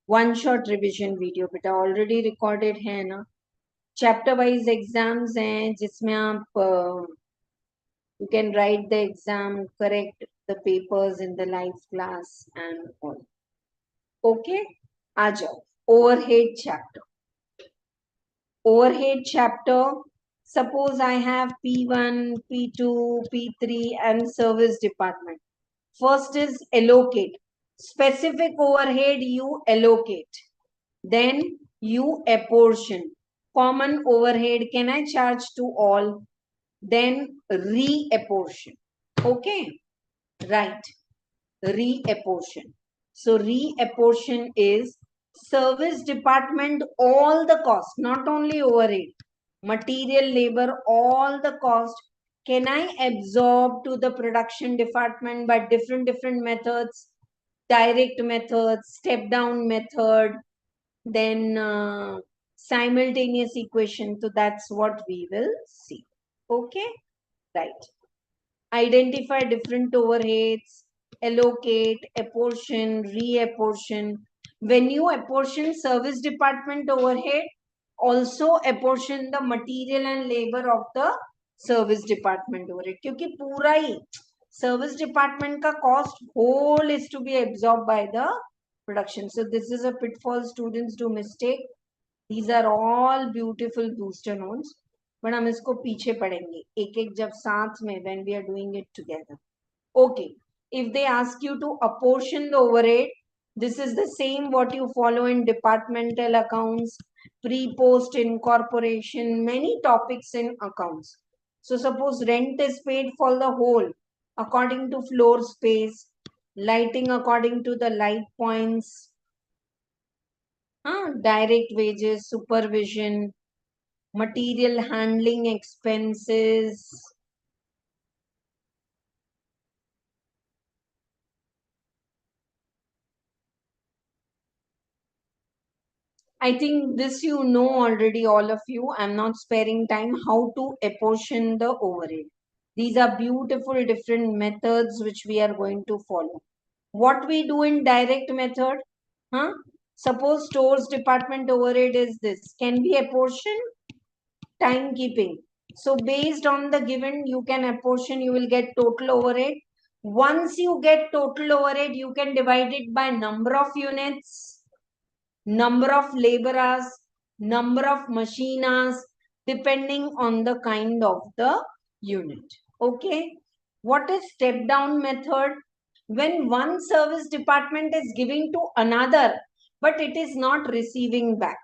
one shot revision video. बेटा already recorded है ना. चैप्टर वाइज एग्जाम्स हैं जिसमें आप you can write the exam, correct the papers in the live class and all. Okay, आ जाओ. Overhead chapter. Overhead chapter. Suppose I have P1, P2, P3 and service department. First is allocate. Specific overhead you allocate. Then you apportion. Common overhead can I charge to all? Then reapportion. Okay, right. Reapportion. So reapportion is service department all the cost, not only overhead, material, labor, all the cost can I absorb to the production department by different methods, direct methods, step down method, then simultaneous equation. So that's what we will see. Okay, right. Identify different overheads, allocate, apportion, reapportion. When you apportion service department overhead, also apportion the material and labor of the service department overhead. क्योंकि पूरा ही service department का cost whole is to be absorbed by the production. So this is a pitfall students do mistake. These are all beautiful booster notes. But हम इसको पीछे पढ़ेंगे एक एक जब साथ में when we are doing it together. Okay, if they ask you to apportion the overhead, this is the same what you follow in departmental accounts, pre-post incorporation, many topics in accounts. So suppose rent is paid for the whole according to floor space, lighting according to the light points, direct wages, supervision, material handling expenses. I think this you know already, all of you. I'm not sparing time how to apportion the overhead. These are beautiful different methods which we are going to follow. What we do in direct method, huh? Suppose stores department overhead is this. Can we apportion? Timekeeping. So based on the given, you can apportion, you will get total overhead. Once you get total overhead, you can divide it by number of units, number of labor hours, number of machine hours, depending on the kind of the unit. Okay. What is step down method? When one service department is giving to another, but it is not receiving back.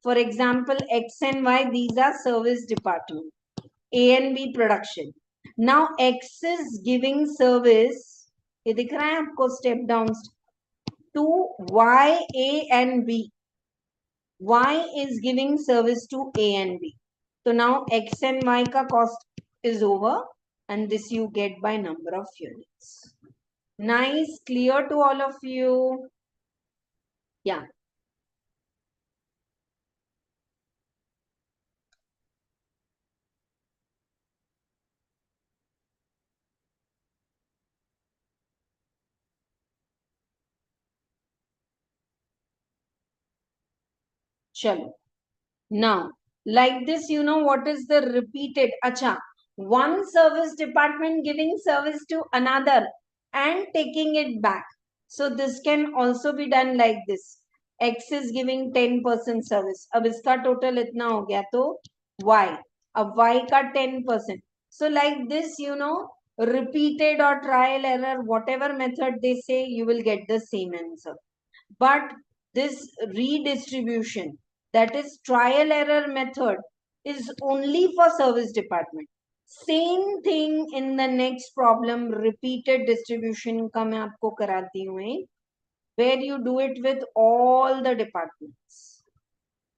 For example, X and Y, these are service department. A and B production. Now X is giving service, ये दिख रहा है आपको step down, to Y, A and B. Y is giving service to A and B. So now X and Y ka cost is over and this you get by number of units. Nice, clear to all of you? Yeah. Chalo. Now, like this, you know what is the repeated? Acha, one service department giving service to another and taking it back. So this can also be done like this. X is giving 10% service. अब इसका total इतना हो गया तो Y. अब Y का 10%. So like this, you know, repeated or trial error, whatever method they say, you will get the same answer. But this redistribution, that is trial error method, is only for service department. Same thing in the next problem, repeated distribution का मैं आपको कराती हूँ, where you do it with all the departments.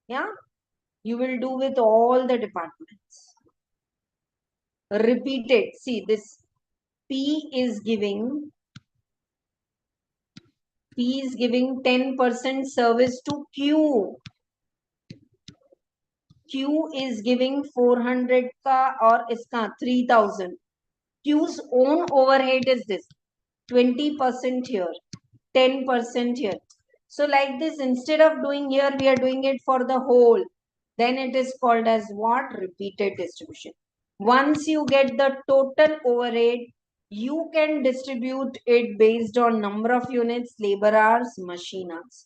Yeah, you will do with all the departments. Repeated. See, this P is giving 10% service to Q. Q is giving 400 का और इसका 3000. Q's own overhead is this 20% here, 10% here. So like this, instead of doing here, we are doing it for the whole. Then it is called as what? Repeated distribution. Once you get the total overhead, you can distribute it based on number of units, labor hours, machine hours.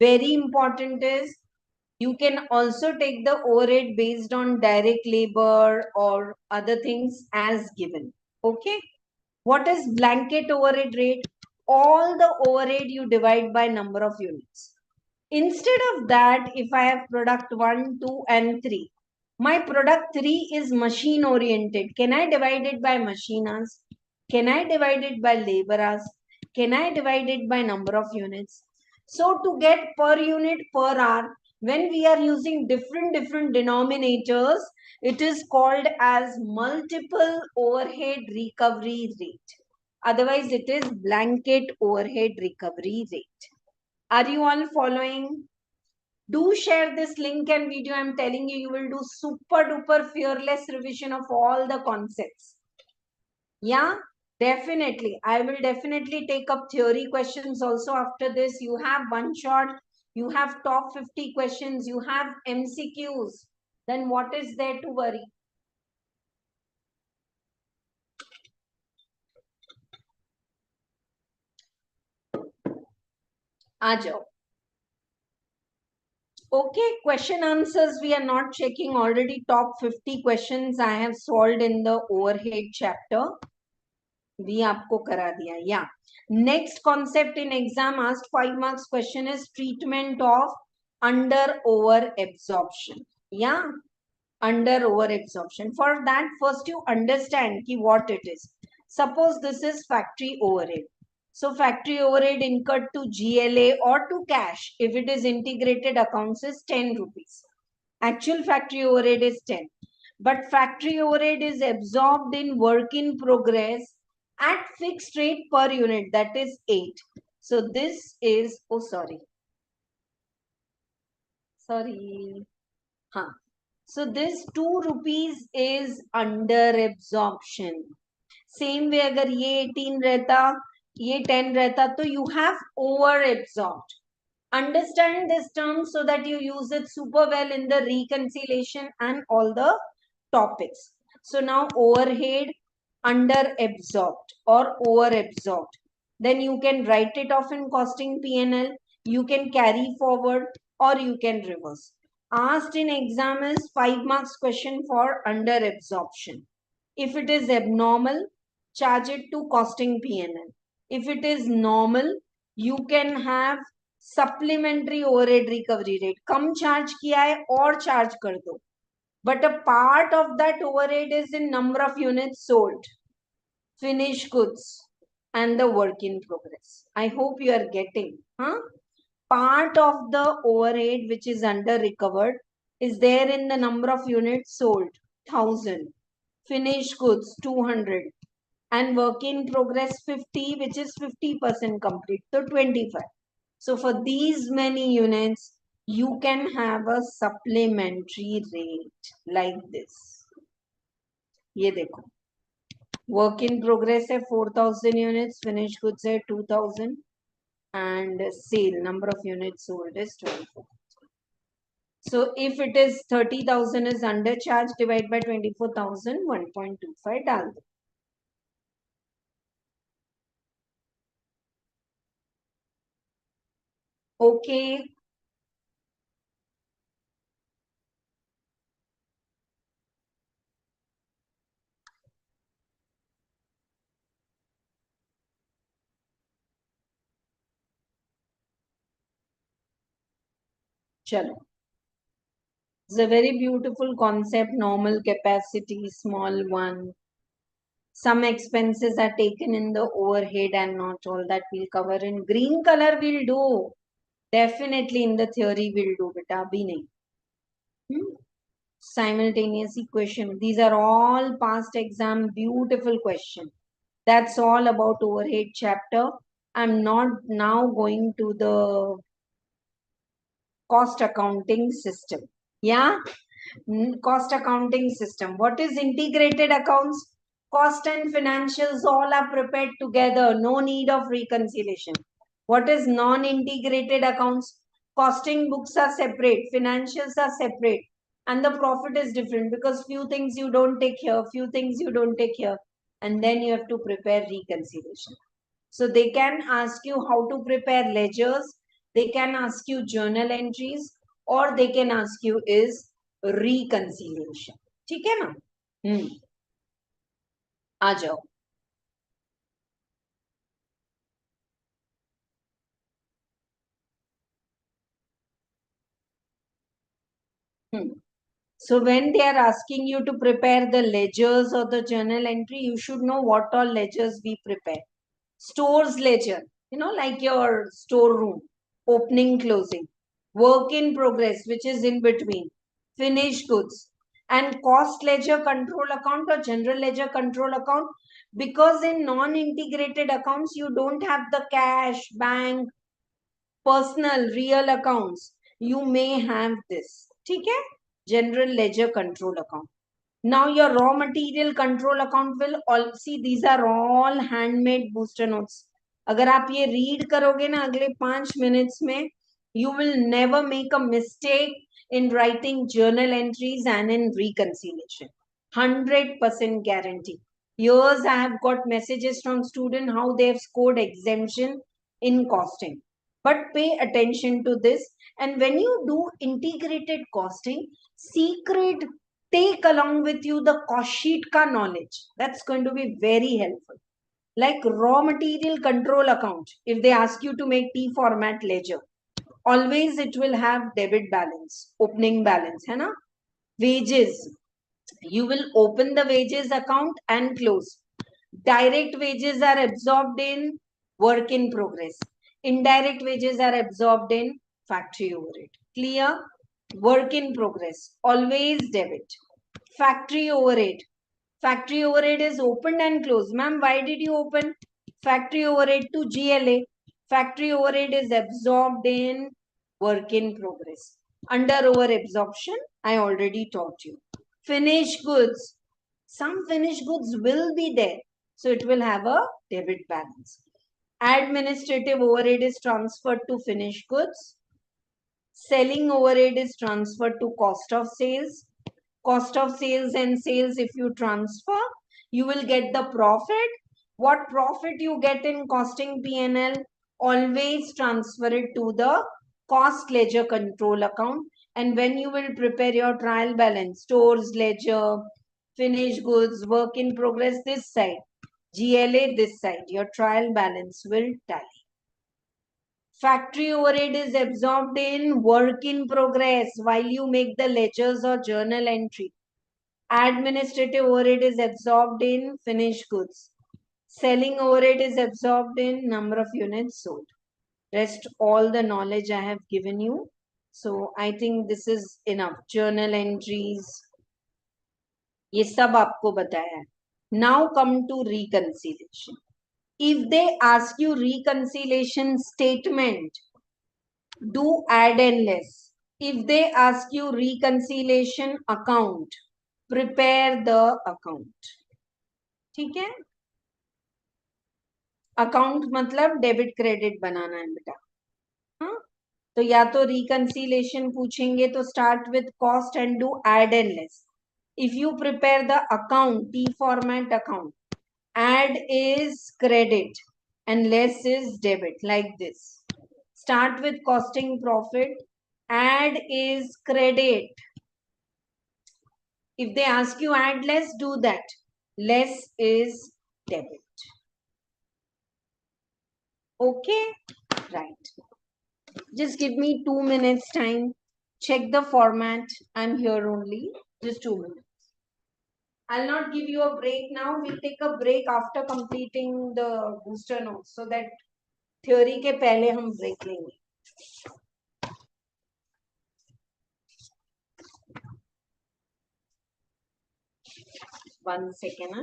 Very important is you can also take the overhead based on direct labor or other things as given. Okay. What is blanket overhead rate? All the overhead you divide by number of units. Instead of that, if I have product 1, 2 and 3, my product 3 is machine oriented. Can I divide it by machine hours? Can I divide it by labor hours? Can I divide it by number of units? So to get per unit per hour, when we are using different denominators, it is called as multiple overhead recovery rate. Otherwise, it is blanket overhead recovery rate. Are you all following? Do share this link and video. I'm telling you, you will do super duper fearless revision of all the concepts. Yeah, definitely. I will definitely take up theory questions also after this. You have one shot, you have top 50 questions, you have MCQs. Then what is there to worry? आ जाओ. Okay, question answers we are not checking. Already top 50 questions I have solved in the overhead chapter. We आपको करा दिया. Yeah. Next concept in exam asked 5 marks question is treatment of under over absorption. Yeah. Under over absorption. For that, first you understand ki what it is. Suppose this is factory overhead. So factory overhead incurred to GLA or to cash if it is integrated accounts is 10 rupees. Actual factory overhead is 10. But factory overhead is absorbed in work in progress at fixed rate per unit, that is 8. So this is, oh sorry. Huh. So this 2 rupees is under absorption. Same way अगर ये 18 रहता, ये 10 रहता, तो you have over absorbed. Understand this term so that you use it super well in the reconciliation and all the topics. So now overhead under absorbed or over absorbed. Then you can write it off in costing P&L. You can carry forward or you can reverse. Asked in exam is 5 marks question for under absorption. If it is abnormal, charge it to costing P&L. If it is normal, you can have supplementary overhead recovery rate. Come charge किया है और charge कर दो. But a part of that overhead is in number of units sold, finished goods, and the work in progress. I hope you are getting. Huh? Part of the overhead which is under recovered is there in the number of units sold, 1000, finished goods, 200, and work in progress 50, which is 50% complete, so 25. So for these many units, you can have a supplementary rate like this. ये देखो, work in progress है 4000 units, finished goods है 2000, and sale number of units sold is 24. So if it is 30,000 is undercharge, divide by 24,000, 1.25 डाल दो. Okay. Chalo. It's a very beautiful concept, normal capacity, small one. Some expenses are taken in the overhead and not all that we'll cover in green color we'll do. Definitely in the theory we'll do, beta, abhi nahi. Simultaneous equation. These are all past exam beautiful question. That's all about overhead chapter. I'm not now going to the cost accounting system. Yeah. Cost accounting system. What is integrated accounts? Cost and financials all are prepared together. No need of reconciliation. What is non-integrated accounts? Costing books are separate. Financials are separate. And the profit is different because few things you don't take here, few things you don't take here. And then you have to prepare reconciliation. So they can ask you how to prepare ledgers. They can ask you journal entries or they can ask you is reconciliation. ठीक है ना? आ जाओ. So when they are asking you to prepare the ledgers or the journal entry, you should know what all ledgers we prepare. Stores ledger, like your storeroom, opening, closing, work in progress, which is in between, finished goods, and cost ledger control account or general ledger control account. Because in non-integrated accounts, you don't have the cash, bank, personal, real accounts. You may have this. Okay? General ledger control account. Now your raw material control account will all see these are all handmade booster notes. अगर आप ये read करोगे ना अगले 5 minutes में, you will never make a mistake in writing journal entries and in reconciliation. 100% guarantee. Years I have got messages from students how they have scored exemption in costing. But pay attention to this. And when you do integrated costing, secret take along with you the cost sheet ka knowledge. That's going to be very helpful. Like raw material control account, if they ask you to make T format ledger, always it will have debit balance, opening balance, hai na? Wages, you will open the wages account and close. Direct wages are absorbed in work in progress. Indirect wages are absorbed in factory overhead. Clear? Work in progress, always debit. Factory overhead. Factory overhead is opened and closed. Ma'am, why did you open? Factory overhead to GLA. Factory overhead is absorbed in work in progress. Under over absorption, I already taught you. Finished goods. Some finished goods will be there. So it will have a debit balance. Administrative overhead is transferred to finished goods. Selling overhead is transferred to cost of sales. Cost of sales and sales, if you transfer, you will get the profit. What profit you get in costing P&L, always transfer it to the cost ledger control account. And when you will prepare your trial balance, stores ledger, finished goods, work in progress this side, GLA this side, your trial balance will tally. Factory overhead is absorbed in work in progress while you make the ledgers or journal entry. Administrative overhead is absorbed in finished goods. Selling overhead is absorbed in number of units sold. Rest all the knowledge I have given you. So I think this is enough. Journal entries. ये सब आपको बताया है. Now come to reconciliation. If they ask you reconciliation statement, do add and less. If they ask you reconciliation account, prepare the account. ठीक है? Account मतलब debit credit बनाना है बेटा. हाँ, तो या तो रिकंसिलेशन पूछेंगे तो start with cost and do add and less. If you prepare the account T format account, add is credit and less is debit, like this. Start with costing profit. Add is credit. If they ask you add less, do that. Less is debit. Okay, right. Just give me 2 minutes time. Check the format. I'm here only. Just 2 minutes. I'll not give you a break now. We'll take a break after completing the booster notes so that theory के पहले हम break लेंगे. One second.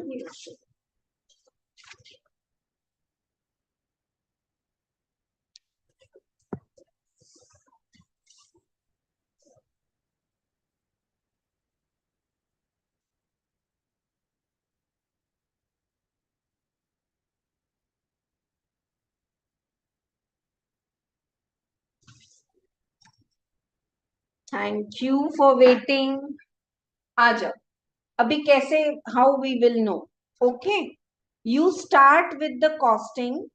Thank you for waiting. आ जाओ. अभी कैसे, how we will know? Okay. You start with the costing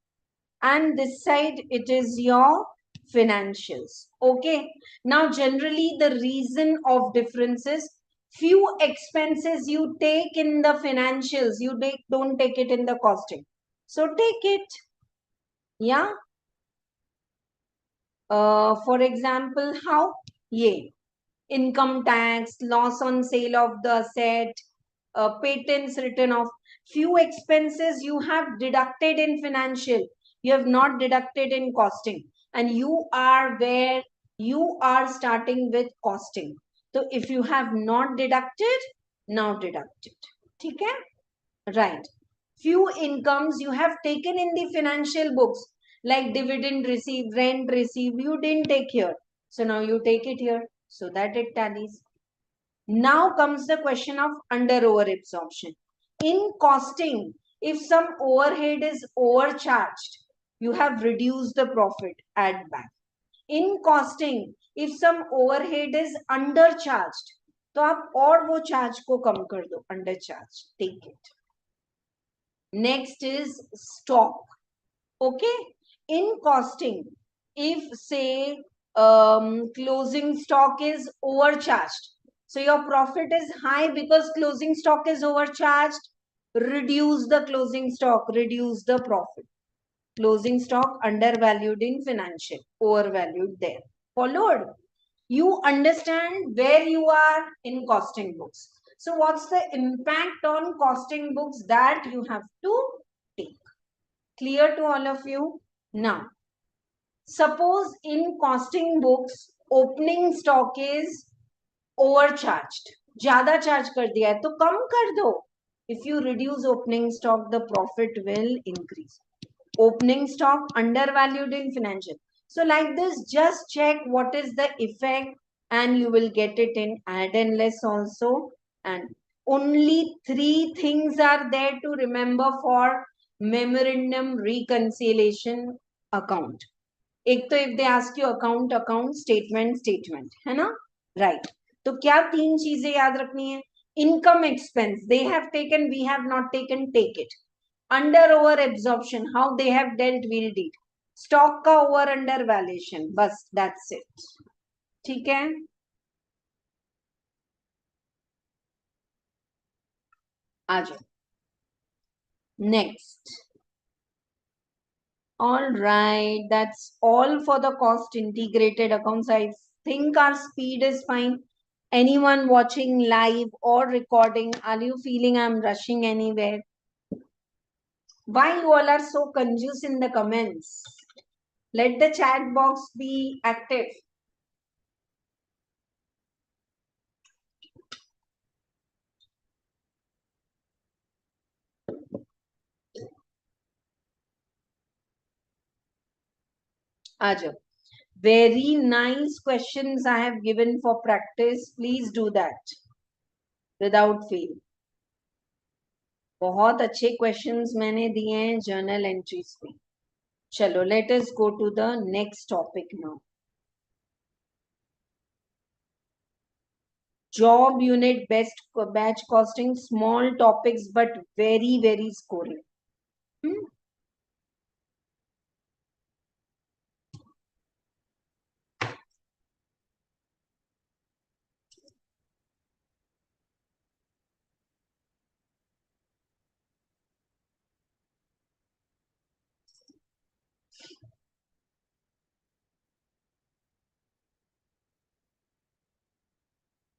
and this side it is your financials. Okay. Now generally the reason of difference is few expenses you take in the financials, you don't take it in the costing. So take it. Yeah. For example, how? Yeah. Income tax, loss on sale of the asset, patents written off. Few expenses you have deducted in financial, you have not deducted in costing, and you are where you are starting with costing. So if you have not deducted, now deduct it. Okay? Right. Few incomes you have taken in the financial books, like dividend received, rent received, you didn't take here. So now you take it here so that it tallies. Now comes the question of under over absorption. In costing, if some overhead is overcharged, you have reduced the profit, add back. In costing, if some overhead is undercharged, तो आप और वो charge को कम कर दो, undercharge, take it. Next is stock. Okay. In costing, if say closing stock is overcharged, so your profit is high because closing stock is overcharged, reduce the closing stock, reduce the profit. Closing stock undervalued in financial, overvalued there. Followed? You understand where you are in costing books. So what's the impact on costing books that you have to take? Clear to all of you? Now, suppose in costing books, opening stock is overcharged. ज़्यादा charge कर दिया है तो कम कर दो. If you reduce opening stock, the profit will increase. Opening stock undervalued in financial. So like this, just check what is the effect and you will get it in add and less also. And only 3 things are there to remember for memorandum reconciliation account. एक तो if they ask you account, statement, है ना? Right. तो क्या 3 चीजें याद रखनी है? Income expense, they have taken, we have not taken, take it. Under over absorption, how they have dealt, we'll deal. Stock का over under valuation, बस that's it. ठीक है? आ जाओ. Next. All right, that's all for the cost integrated accounts. I think our speed is fine. Anyone watching live or recording, are you feeling I'm rushing anywhere? Why you all are so confused in the comments? Let the chat box be active. Ajo. Very nice questions I have given for practice. Please do that without fail. बहुत अच्छे questions मैंने दिए हैं journal entries पे. चलो, let us go to the next topic now. Job unit best batch costing, small topics but very, very scoring.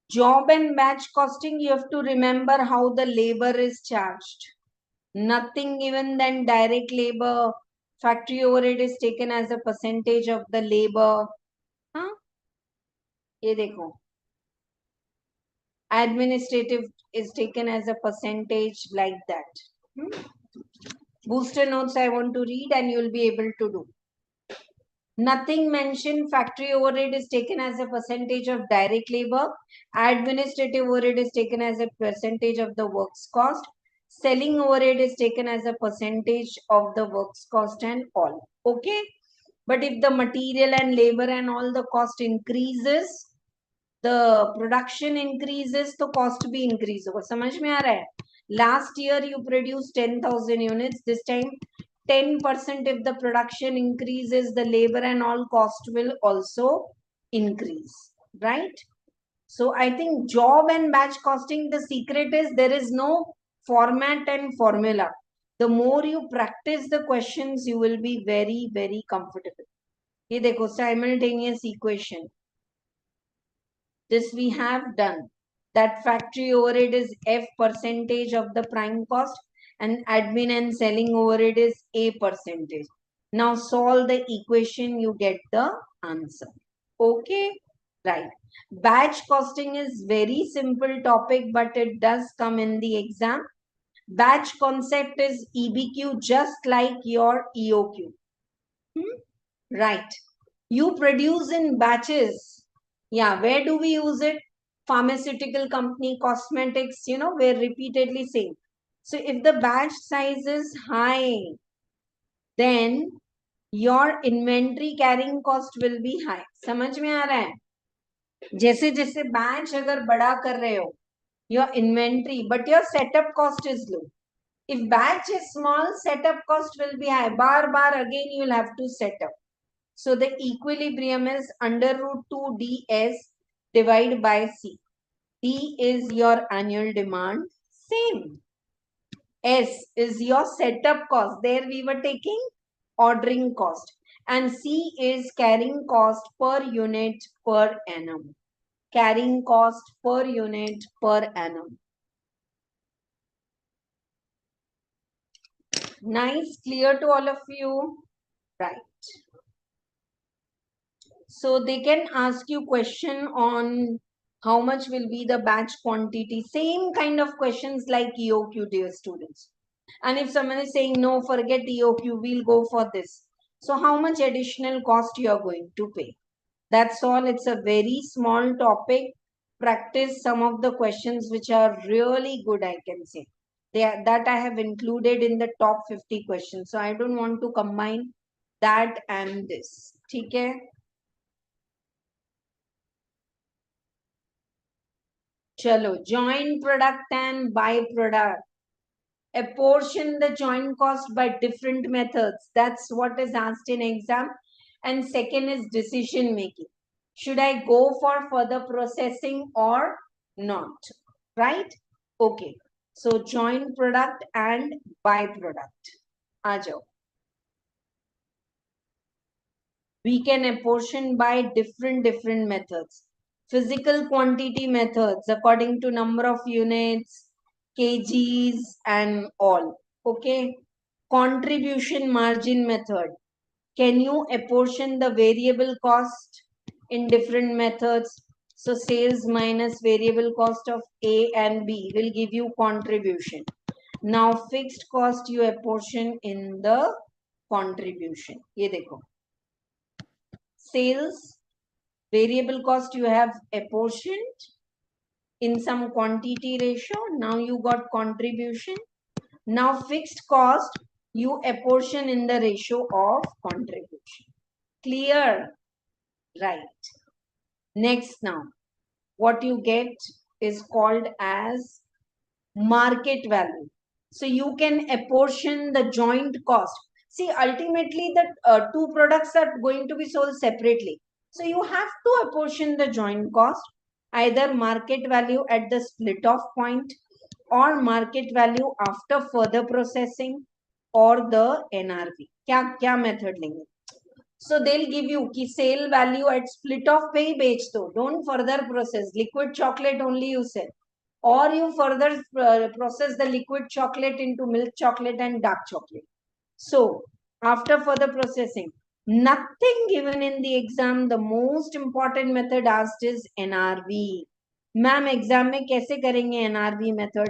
Job and batch costing, you have to remember how the labor is charged. Nothing even than direct labor. Factory overhead is taken as a percentage of the labor. हाँ? ये देखो. Administrative is taken as a percentage like that. Booster notes I want to read and you will be able to do. Nothing mentioned. Factory overhead is taken as a percentage of direct labor. Administrative overhead is taken as a percentage of the works cost. Selling overhead is taken as a percentage of the works cost and all. Okay. But if the material and labor and all the cost increases, the production increases, तो cost भी increase होगा. समझ में आ रहा है? Last year you produced 10,000 units. This time 10% if the production increases, the labor and all cost will also increase, right? So I think job and batch costing, the secret is there is no format and formula. The more you practice the questions, you will be very, very comfortable. ये देखो simultaneous equation. This we have done. That factory overhead is F percentage of the prime cost and admin and selling overhead is A percentage. Now solve the equation, you get the answer. Okay, right. Batch costing is very simple topic, but it does come in the exam. Batch concept is EBQ just like your EOQ. Right. You produce in batches. Yeah, where do we use it? Pharmaceutical company, cosmetics, we're repeatedly saying. So if the batch size is high, then your inventory carrying cost will be high. समझ में आ रहा है? जैसे जैसे batch अगर बड़ा कर रहे हो, your inventory, but your setup cost is low. If batch is small, setup cost will be high. Bar again you will have to set up. So the equilibrium is under root 2 ds divided by C. D is your annual demand. Same. S is your setup cost. There we were taking ordering cost. And C is carrying cost per unit per annum. Carrying cost per unit per annum. Nice, clear to all of you? Right. So they can ask you question on how much will be the batch quantity. Same kind of questions like EOQ, dear students. And if someone is saying, no, forget EOQ, we'll go for this. So how much additional cost you are going to pay? That's all. It's a very small topic. Practice some of the questions which are really good, I can say. That I have included in the top 50 questions. So I don't want to combine that and this. Okay? Chalo, joint product and byproduct. Apportion the joint cost by different methods. That's what is asked in exam. And second is decision making. Should I go for further processing or not? Right? Okay. So joint product and byproduct. Aajo. We can apportion by different methods. Physical quantity methods according to number of units, kgs and all. Okay. Contribution margin method. Can you apportion the variable cost in different methods? So sales minus variable cost of A and B will give you contribution. Now fixed cost you apportion in the contribution. ये देखो. Sales variable cost you have apportioned in some quantity ratio. Now you got contribution. Now fixed cost you apportion in the ratio of contribution. Clear? Right. Next now, what you get is called as market value. So you can apportion the joint cost. See, ultimately the two products are going to be sold separately. So you have to apportion the joint cost, either market value at the split off point or market value after further processing or the NRV. क्या method लेंगे? So they'll give you ki sale value at split of पे ही बेच दो. Don't further process. Liquid chocolate only you sell. Or you further process the liquid chocolate into milk chocolate and dark chocolate. So after further processing, nothing given in the exam. The most important method asked is NRV. Ma'am, exam में कैसे करेंगे NRV method?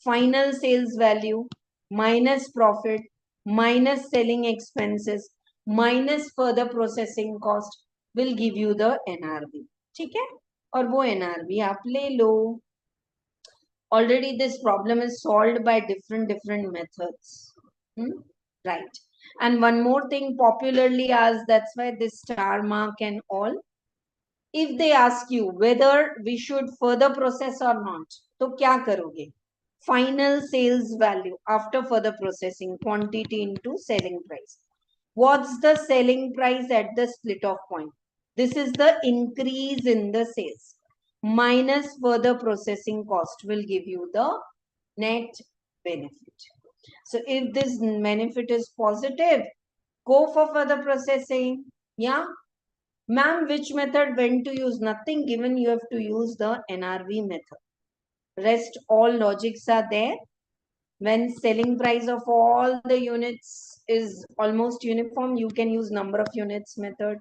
Final sales value minus profit minus selling expenses minus further processing cost will give you the NRV. ठीक है? और वो NRV आप ले लो. Already this problem is solved by different methods. Right. And one more thing popularly asked, that's why this star mark and all. If they ask you whether we should further process or not, तो क्या करोगे? Final sales value after further processing, quantity into selling price. What's the selling price at the split off point? This is the increase in the sales. Minus further processing cost will give you the net benefit. So if this benefit is positive, go for further processing. Yeah. Ma'am, which method when to use? Nothing given, you have to use the NRV method. Rest all logics are there. When selling price of all the units is almost uniform, you can use number of units method.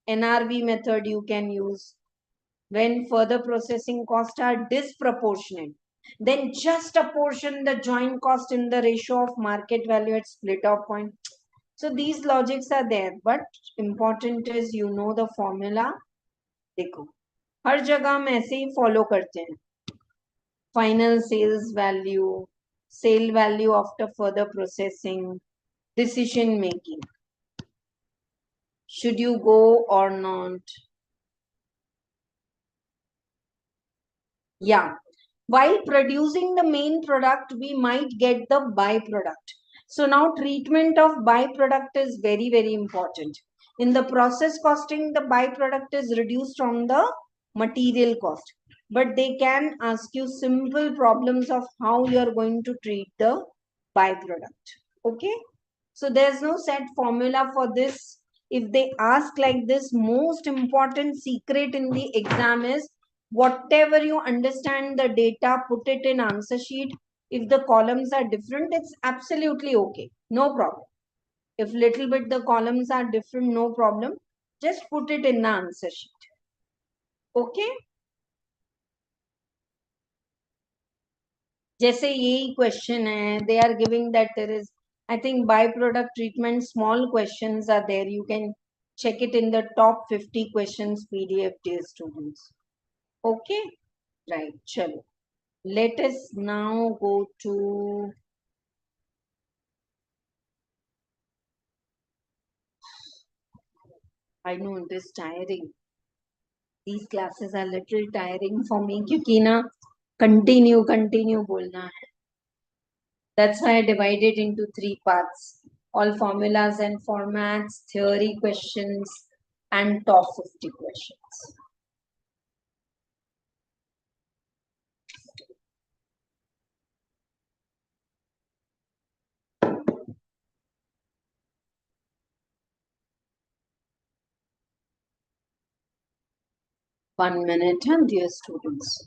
NRV method you can use. When further processing costs are disproportionate, then just apportion the joint cost in the ratio of market value at split off point. So these logics are there, but important is you know the formula. देखो हर जगह हम ऐसे ही follow करते हैं. Final sales value, sale value after further processing, decision making. Should you go or not? Yeah. While producing the main product, we might get the byproduct. So now treatment of byproduct is very, very important. In the process costing, the byproduct is reduced from the material cost. But they can ask you simple problems of how you are going to treat the byproduct. Okay. So there's no set formula for this. If they ask like this, most important secret in the exam is whatever you understand the data, put it in answer sheet. If the columns are different, it's absolutely okay. No problem. If little bit the columns are different, no problem. Just put it in the answer sheet. Okay. जैसे यही question है, they are giving that there is, I think byproduct treatment, small questions are there. You can check it in the top 50 questions PDF, dear students. Okay, right, chalo. Let us now go to I know it is tiring. These classes are little tiring for me क्योंकि ना continue बोलना है. That's why I divided into 3 parts. All formulas and formats, theory questions, and top 50 questions. One minute, dear students.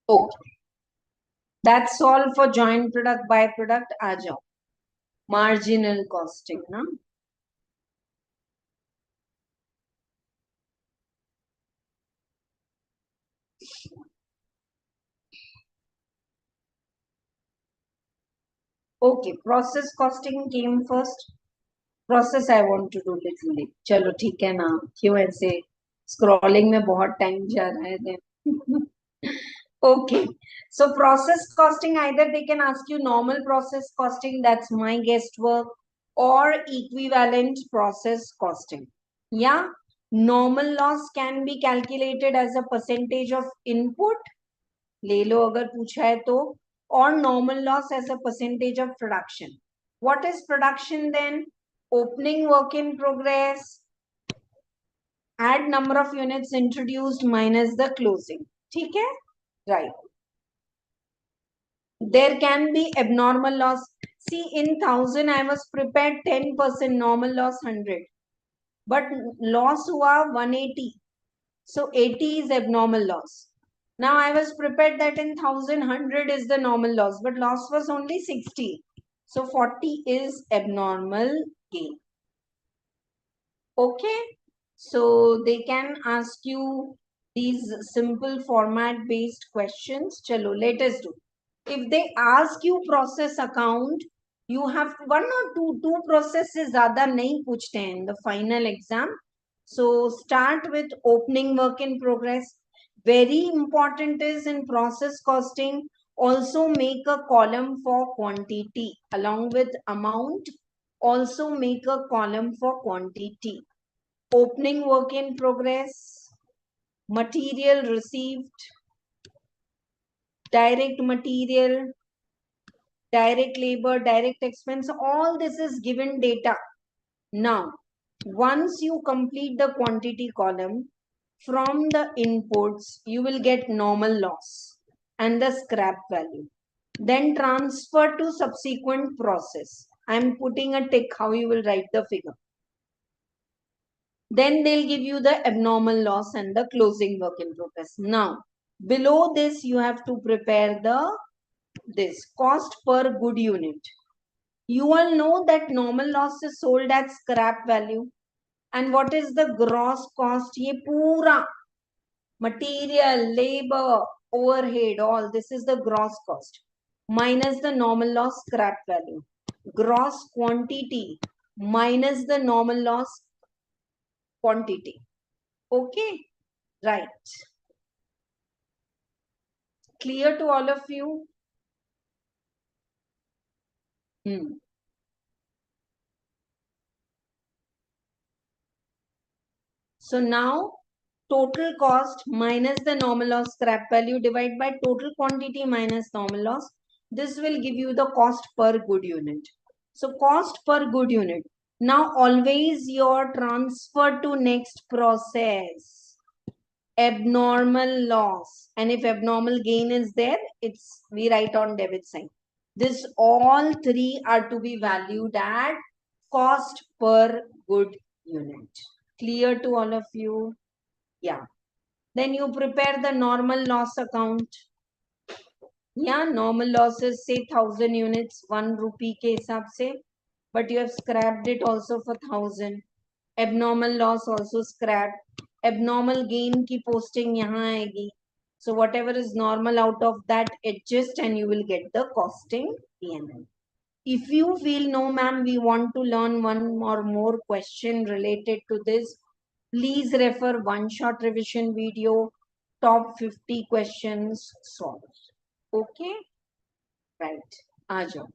Okay. That's all for joint product, byproduct. आ जाओ. Marginal costing, na? Okay, process costing came first. Process I want to do little late. चलो ठीक है ना. क्यों ऐसे scrolling में बहुत time जा रहा है. Okay. So process costing, either they can ask you normal process costing, that's my guesswork, or equivalent process costing. Yeah. Normal loss can be calculated as a percentage of input. ले लो अगर पूछा है तो, or normal loss as a percentage of production. What is production then? Opening work in progress, add number of units introduced minus the closing. ठीक है? Right. There can be abnormal loss. See, in 1000 I was prepared 10%, normal loss 100, but loss हुआ 180. So 80 is abnormal loss. Now I was prepared that in 1100 is the normal loss, but loss was only 60. So 40 is abnormal gain. Okay. So they can ask you these simple format based questions. Chalo, let us do. If they ask you process account, you have one or two processes zyada nahi puchte hain in the final exam. So start with opening work in progress. Very important is in process costing, also make a column for quantity along with amount. Also make a column for quantity. Opening work in progress, material received, direct material, direct labor, direct expense, all this is given data. Now, once you complete the quantity column, from the inputs, you will get normal loss and the scrap value. Then transfer to subsequent process. I am putting a tick how you will write the figure. Then they'll give you the abnormal loss and the closing work in progress. Now, below this, you have to prepare this cost per good unit. You all know that normal loss is sold at scrap value. And what is the gross cost? Ye pura material, labor, overhead, all this is the gross cost minus the normal loss scrap value. Gross quantity minus the normal loss quantity. Okay, right. Clear to all of you? So now total cost minus the normal loss scrap value divided by total quantity minus normal loss. This will give you the cost per good unit. So cost per good unit. Now always your transfer to next process. Abnormal loss. And if abnormal gain is there, we write on debit sign. This all three are to be valued at cost per good unit. Clear to all of you? Yeah. Then you prepare the normal loss account. Yeah, normal loss is say 1000 units, 1 rupee ke hisab se, but you have scrapped it also for 1000. Abnormal loss also scrapped. Abnormal gain ki posting yahan aayegi. So whatever is normal out of that, adjust and you will get the costing PNL. If you feel no ma'am, we want to learn one or more question related to this, please refer one shot revision video, top 50 questions solved. Okay, right. Aajo.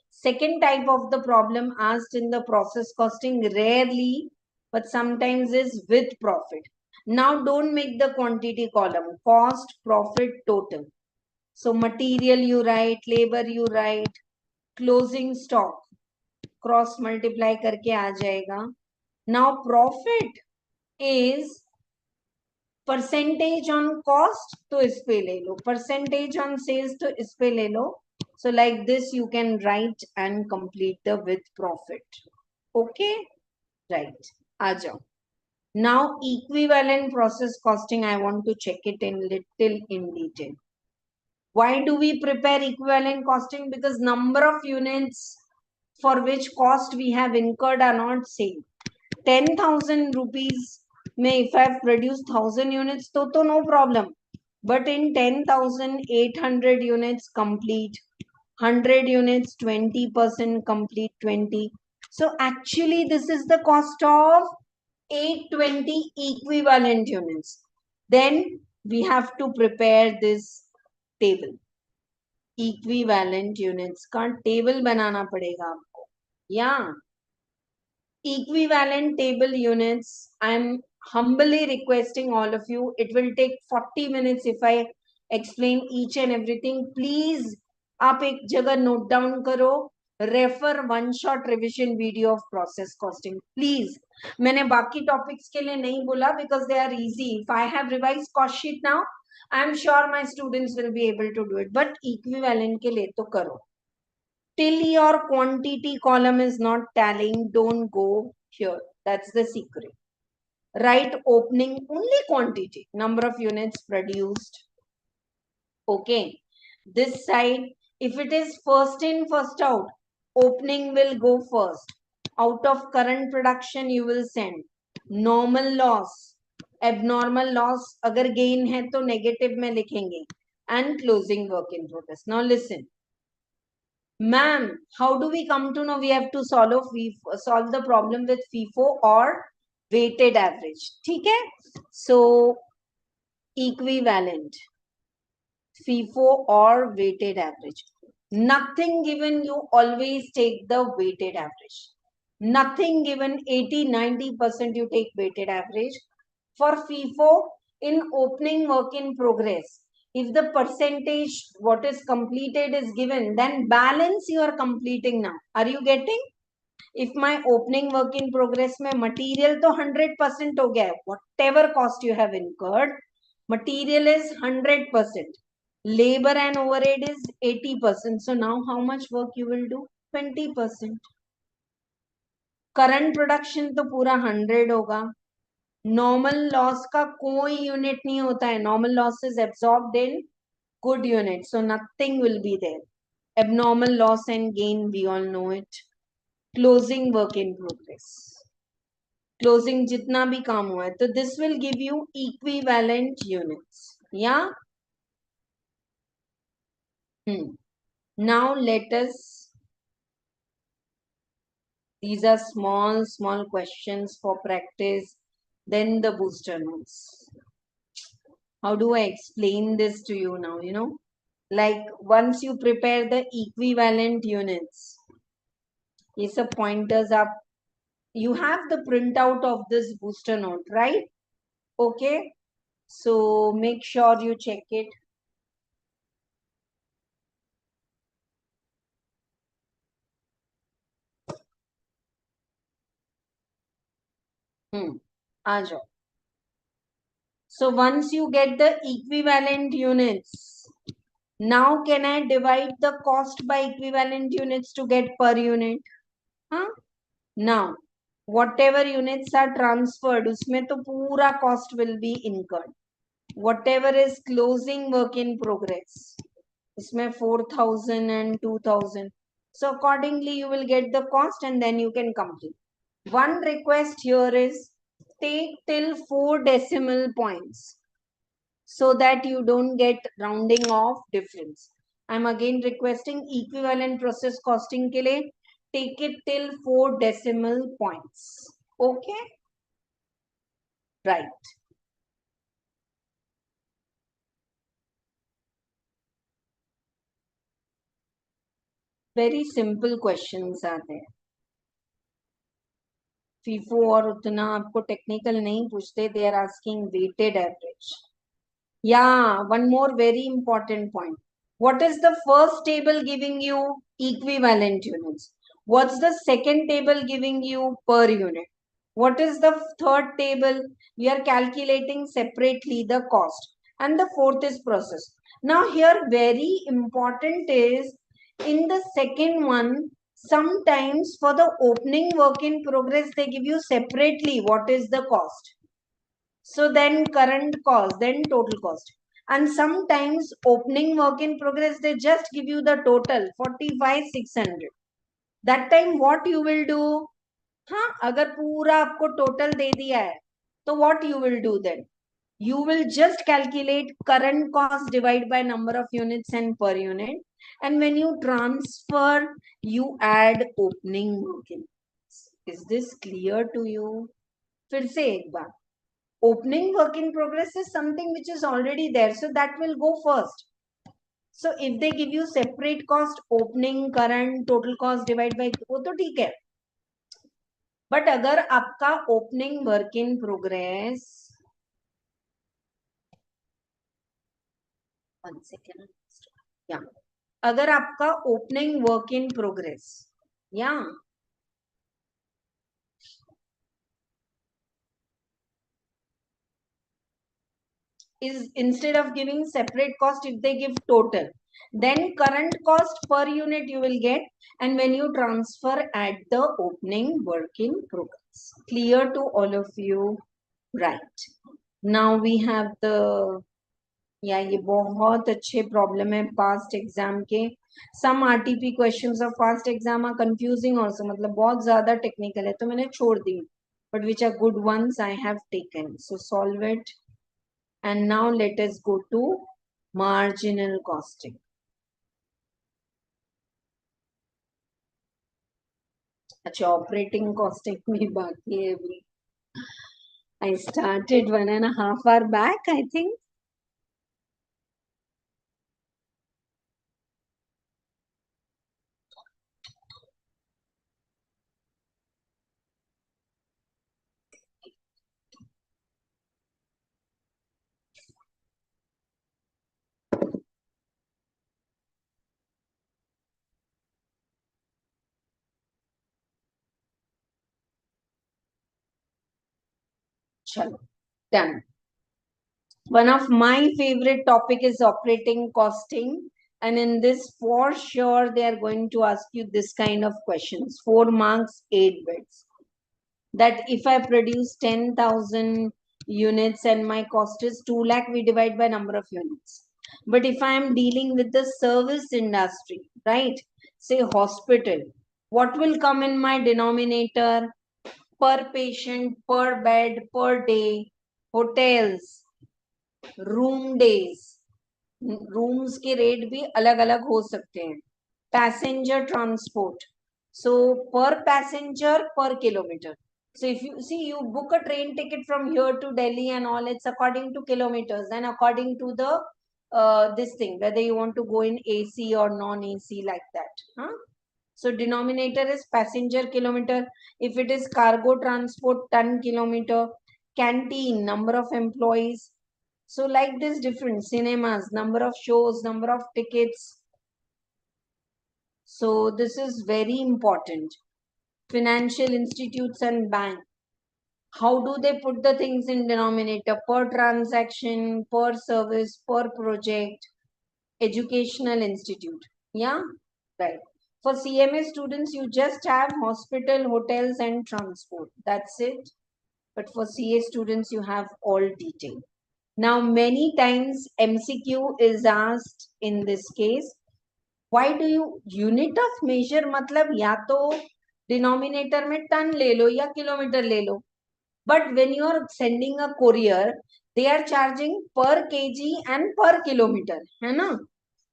Second type of the problem asked in the process costing, rarely but sometimes, is with profit. Now don't make the quantity column, cost, profit, total. So material you write, labor you write, closing stock cross multiply करके आ जाएगा. Now profit is percentage on cost, तो इस पे ले लो. Percentage on sales, तो इस पे ले लो. So like this you can write and complete the with profit. Okay, right. आ जाओ. Now equivalent process costing, I want to check it in little in detail. Why do we prepare equivalent costing? Because number of units for which cost we have incurred are not same. 10,000 rupees may, if I have produced 1000 units, to no problem. But in 10,800 units complete, 100 units, 20% complete, 20. So actually this is the cost of 820 equivalent units. Then we have to prepare this table. Equivalent units का table बनाना पड़ेगा आपको. Yeah. Equivalent table units, I'm humbly requesting all of you, it will take 40 minutes if I explain each and everything. Please, आप एक जगह note down करो, refer one shot revision video of process costing. Please, मैंने बाकी topics के लिए नहीं बोला because they are easy. If I have revised cost sheet now, I'm sure my students will be able to do it. But equivalent के लिए तो करो. Till your quantity column is not tallying, don't go here. That's the secret. Write opening only quantity, number of units produced. Okay. This side, if it is first in, first out, opening will go first. Out of current production, you will send. Normal loss, abnormal loss, agar gain hai to negative mein likhenge. And closing work in progress. Now listen. Ma'am, how do we come to know we have to solve the problem with FIFO or weighted average? Okay? So, equivalent, FIFO or weighted average. Nothing given, you always take the weighted average. Nothing given, 80-90% you take weighted average. For FIFO, in opening work in progress, if the percentage what is completed is given, then balance you are completing now. Are you getting? If my opening work in progress mein material to 100% ho gaya, whatever cost you have incurred, material is 100%. Labor and overhead is 80%. So now how much work you will do? 20%. Current production to pura 100 hoga. Normal loss का कोई unit नहीं होता है. Normal loss is absorbed in good unit, so nothing will be there. Abnormal loss and gain, we all know it. Closing work in progress, closing जितना भी काम हुआ है, तो this will give you equivalent units. या now let us, these are small questions for practice. Then the booster notes. How do I explain this to you now? You know, like once you prepare the equivalent units, these are pointers up. You have the printout of this booster note, right? Okay. So make sure you check it. आ जाओ. So once you get the equivalent units, now can I divide the cost by equivalent units to get per unit? Huh? Now, whatever units are transferred, उसमें तो पूरा cost will be incurred. Whatever is closing work in progress, इसमें 4,000 and 2,000. So accordingly, you will get the cost and then you can complete. One request here is take till 4 decimal points so that you don't get rounding off difference. I'm again requesting equivalent process costing के लिए take it till 4 decimal points. Okay? Right. Very simple questions are there. FIFO और उतना आपको technical नहीं पूछते. They are asking weighted average. Yeah, one more very important point. What is the first table giving you? Equivalent units. What's the second table giving you? Per unit. What is the third table? We are calculating separately the cost. And the fourth is process. Now here very important is in the second one, sometimes for the opening work in progress, they give you separately what is the cost. So then current cost, then total cost. And sometimes opening work in progress, they just give you the total 45,600. That time what you will do? हाँ, अगर पूरा आपको total दे दिया है, तो what you will do then? You will just calculate current cost divided by number of units and per unit. And when you transfer, you add opening work in. Is this clear to you? फिर से एक बार. Opening work in progress is something which is already there, so that will go first. So if they give you separate cost, opening, current, total cost divide by, वो तो ठीक है. But अगर आपका opening work in progress, one second, yeah, अगर आपका opening work in progress, yeah, is instead of giving separate cost, if they give total, then current cost per unit you will get, and when you transfer at the opening work in progress. Clear to all of you? Right. Now we have the, yeah, ये बहुत अच्छे problem है past exam के. Some RTP questions of past exam are confusing also, मतलब बहुत ज़्यादा technical है तो मैंने छोड़ दी, but which are good ones I have taken. So solve it. And now let us go to marginal costing. अच्छा, operating costing भी बाकी है अभी. I started 1.5 hours back, I think. Chalo, done. One of my favorite topic is operating costing, and in this for sure they are going to ask you this kind of questions. 4 marks, 8 bits. That if I produce 10,000 units and my cost is 2 lakh, we divide by number of units. But if I am dealing with the service industry, right? Say hospital, what will come in my denominator? Per patient, per bed, per day. Hotels, room days, rooms के rate भी अलग अलग हो सकते हैं. Passenger transport, so per passenger per kilometer. So if you see, you book a train ticket from here to Delhi and all, it's according to kilometers and according to the this thing, whether you want to go in AC or non-AC, like that, huh? So denominator is passenger kilometer. If it is cargo transport, ton kilometer. Canteen, number of employees. So like this, different cinemas, number of shows, number of tickets. So this is very important. Financial institutes and bank. How do they put the things in denominator? Per transaction, per service, per project. Educational institute. Yeah, right. For CMA students, you just have hospital, hotels, and transport. That's it. But for CA students, you have all detail. Now, many times MCQ is asked in this case, why do you unit of measure? मतलब या तो denominator में ton ले लो या kilometer ले लो. But when you are sending a courier, they are charging per kg and per kilometer, है ना?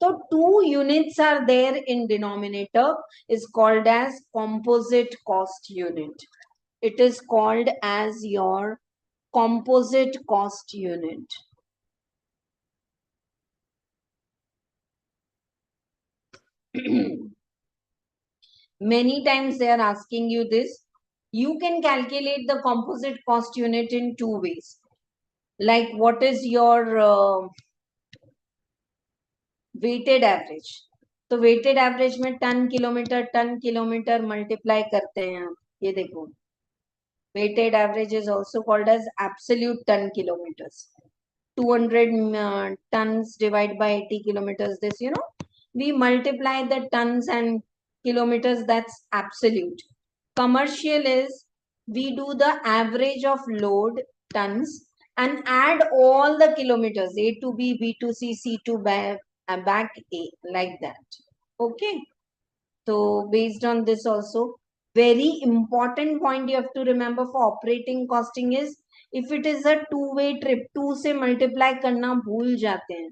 So 2 units are there in denominator, is called as composite cost unit. It is called as your composite cost unit. Many times they are asking you this. You can calculate the composite cost unit in 2 ways. Like what is your weighted average. तो weighted average में ton kilometre multiply करते हैं आप. ये देखो, weighted average is also called as absolute ton kilometers. 200 tons divided by 80 kilometers. This, we multiply the tons and kilometers, that's absolute. Commercial is we do the average of load, tons, and add all the kilometers, A to B, B to C, C to back A, like that. Okay. So based on this also, very important point you have to remember for operating costing is, if it is a two-way trip, 2 से multiply करना भूल जाते हैं.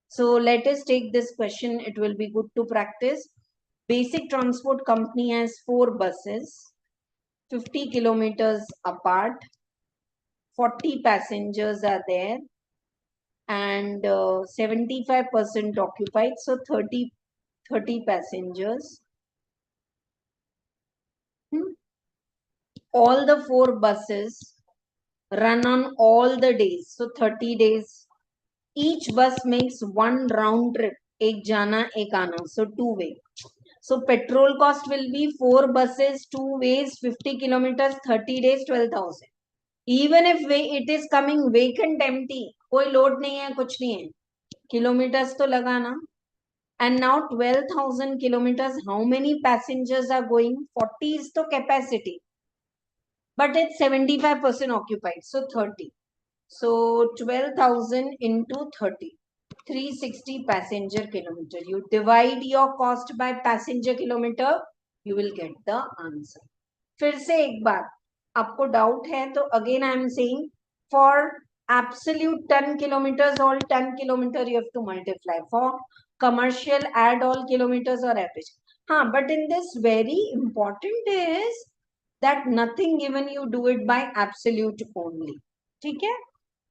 So let us take this question. It will be good to practice. Basic transport company has 4 buses, 50 kilometers apart. 40 passengers are there and 75% occupied, so 30 passengers. All the 4 buses run on all the days, so 30 days. Each bus makes 1 round trip, ek jana ek aana, so 2 way. So petrol cost will be 4 buses, 2 ways, 50 kilometers, 30 days, 12,000. Even if it is coming vacant, empty, कोई load नहीं है, कुछ नहीं है, kilometers तो लगाना. And now 12,000 kilometers, how many passengers are going? 40 is the capacity, but it's 75% occupied, so 30. So 12,000 into 30, 360 passenger kilometer. You divide your cost by passenger kilometer, you will get the answer. फिर से एक बार आपको doubt है तो again I am saying, for absolute 10 kilometers, all 10 kilometer you have to multiply. For commercial, add all kilometers or average. But in this, very important is that nothing given, you do it by absolute only. ठीक है?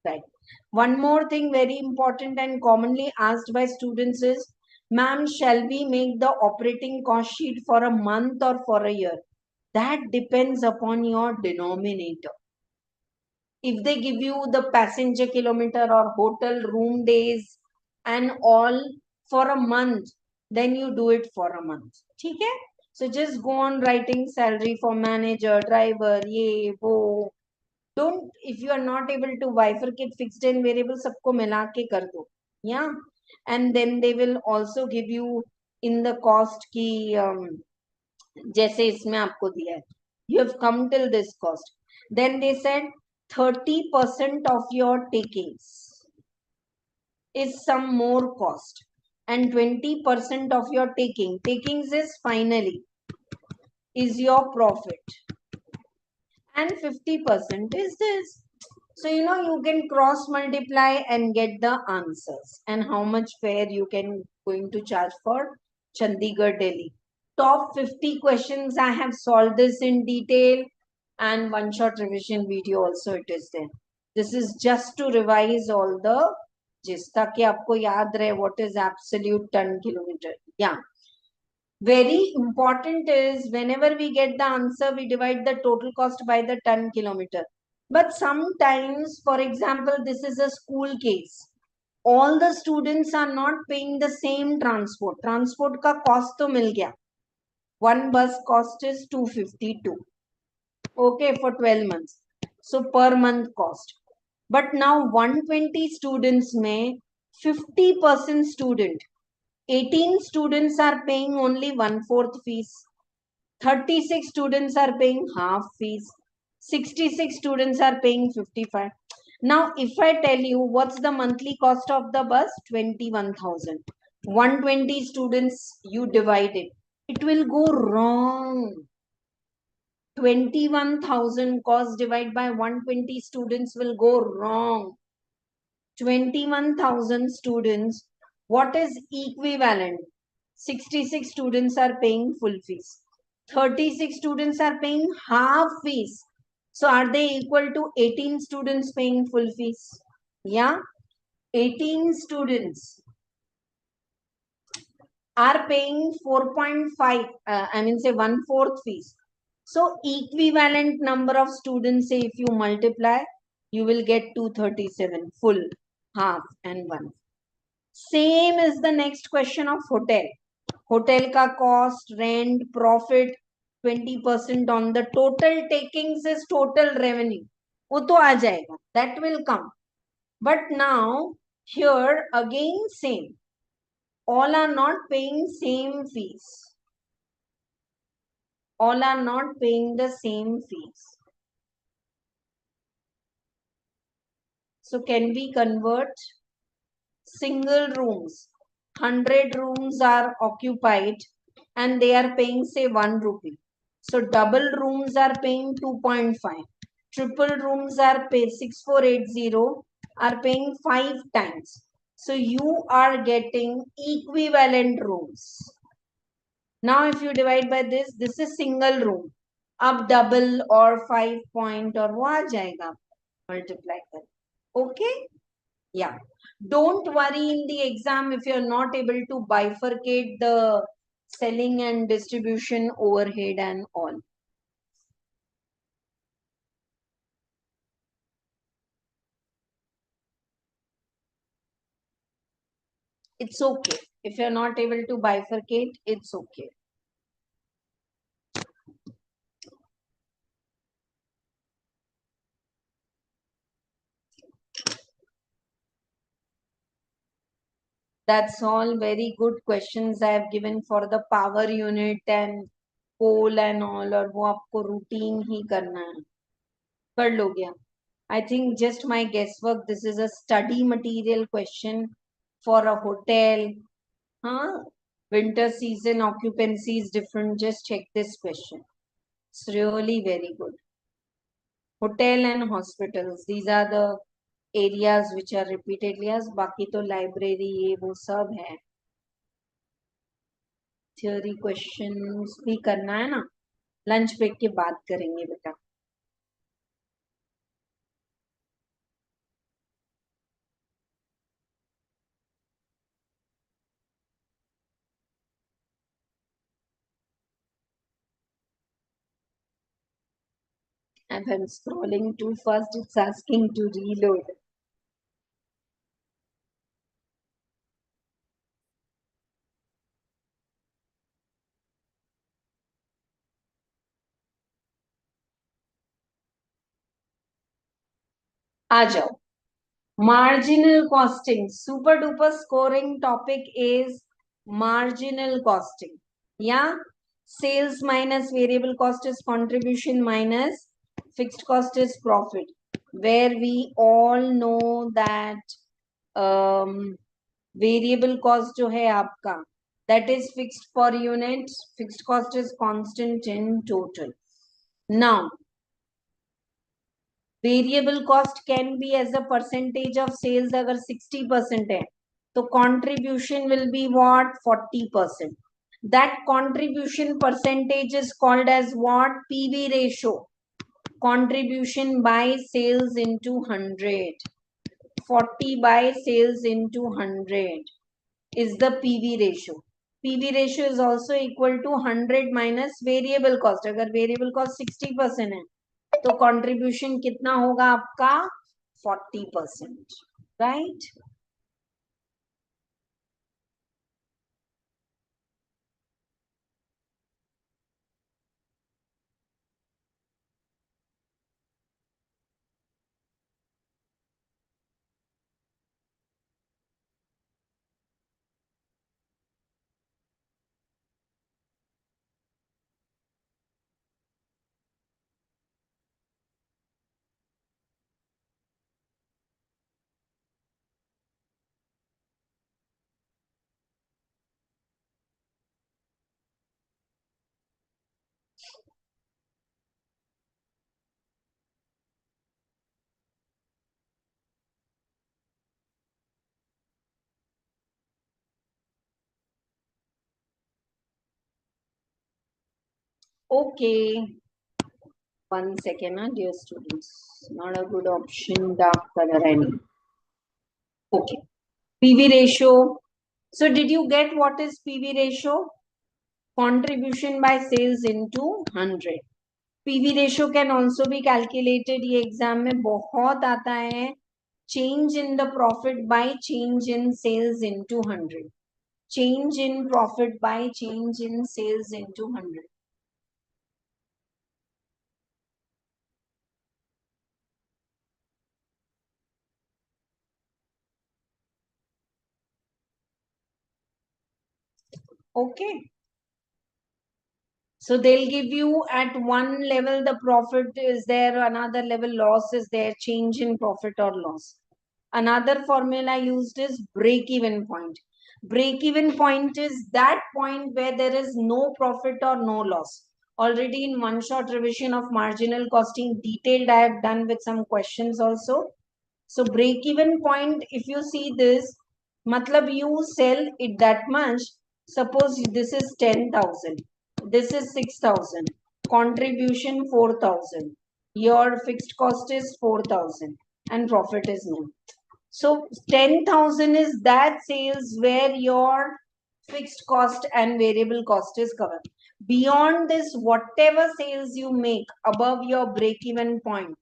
Right. One more thing very important and commonly asked by students is, ma'am, shall we make the operating cost sheet for a month or for a year? That depends upon your denominator. If they give you the passenger kilometer or hotel room days and all for a month, then you do it for a month. Okay? So just go on writing salary for manager, driver, ye, wo. Don't, if you are not able to bifurcate fixed and variable, सबको मिला के कर दो. Yeah. And then they will also give you in the cost की जैसे इसमें आपको दिया है, you have come till this cost. Then they said 30% of your takings is some more cost and 20% of your takings is finally is your profit and 50% is this. So you can cross multiply and get the answers and how much fare you can going to charge for Chandigarh, Delhi. Top 50 questions, I have solved this in detail, and one shot revision video also it is there. This is just to revise all the gist ताकि आपको याद रहे what is absolute ton kilometer. Yeah. Very important is, whenever we get the answer, we divide the total cost by the ton kilometer. But sometimes, for example, this is a school case. All the students are not paying the same transport. Transport ka cost to mil gaya. One bus cost is 252. Okay, for 12 months. So per month cost. But now 120 students may 50% student. 18 students are paying only 1/4 fees. 36 students are paying half fees. 66 students are paying 55. Now, if I tell you what's the monthly cost of the bus, 21,000. 120 students, you divide it. It will go wrong. 21,000 cost divided by 120 students will go wrong. 21,000 students, what is equivalent? 66 students are paying full fees. 36 students are paying half fees. So are they equal to 18 students paying full fees? Yeah. 18 students are paying 4.5, I mean say 1/4 fees. So equivalent number of students, say if you multiply, you will get 237, full, half and 1. Same is the next question of hotel. Hotel ka cost, rent, profit, 20% on the total takings is total revenue. वो तो आ जाएगा, that will come. But now here again same. All are not paying same fees. All are not paying the same fees. So can we convert? Single rooms, 100 rooms are occupied and they are paying say 1 rupee. So double rooms are paying 2.5. Triple rooms are pay 6480 are paying 5 times. So you are getting equivalent rooms. Now if you divide by this is single room. Up double or 5 point or वो आ जाएगा. multiply kar. Okay? Yeah. Don't worry in the exam if you're not able to bifurcate the selling and distribution overhead and all. It's okay. If you're not able to bifurcate, it's okay. That's all very good questions I have given for the power unit and coal and all, और वो आपको routine ही करना है. कर लोगे आप. I think just my guesswork. This is a study material question for a hotel. Huh? Winter season occupancy is different. Just check this question. It's really very good. Hotel and hospitals. These are the areas which are repeatedly asked. बाकी तो library ये वो सब है. Theory questions भी करना है ना. लंच ब्रेक के बाद करेंगे बेटा. If I'm scrolling too fast, it's asking to reload. आ जाओ. Marginal costing. Super duper scoring topic is marginal costing. Yeah. Sales minus variable cost is contribution minus fixed cost is profit. Where we all know that variable cost जो है आपका, that is fixed per unit. Fixed cost is constant in total. Now, variable cost can be as a percentage of sales. अगर 60% है तो contribution will be what? 40%. That contribution percentage is called as what? PV ratio. Contribution by sales into 100. 40 by sales into 100 is the PV ratio. PV ratio is also equal to 100 minus variable cost. अगर variable cost 60% है तो contribution कितना होगा आपका? 40%. Right. Okay. 1 second, dear students. Not a good option. Dark color I need. Okay. PV ratio. So did you get what is PV ratio? Contribution by sales into 100. PV ratio can also be calculated. ये exam में बहुत आता है. Change in the profit by change in sales into 100. Change in profit by change in sales into 100. Okay. So they'll give you at one level the profit is there, another level loss is there, change in profit or loss. Another formula used is break-even point. Break-even point is that point where there is no profit or no loss. Already in one shot revision of marginal costing detailed I have done with some questions also. So break-even point, if you see this, matlab you sell it that much. Suppose this is 10,000. This is 6,000. Contribution 4,000. your fixed cost is 4,000 and profit is none. So 10,000 is that sales where your fixed cost and variable cost is covered. Beyond this, whatever sales you make above your break-even point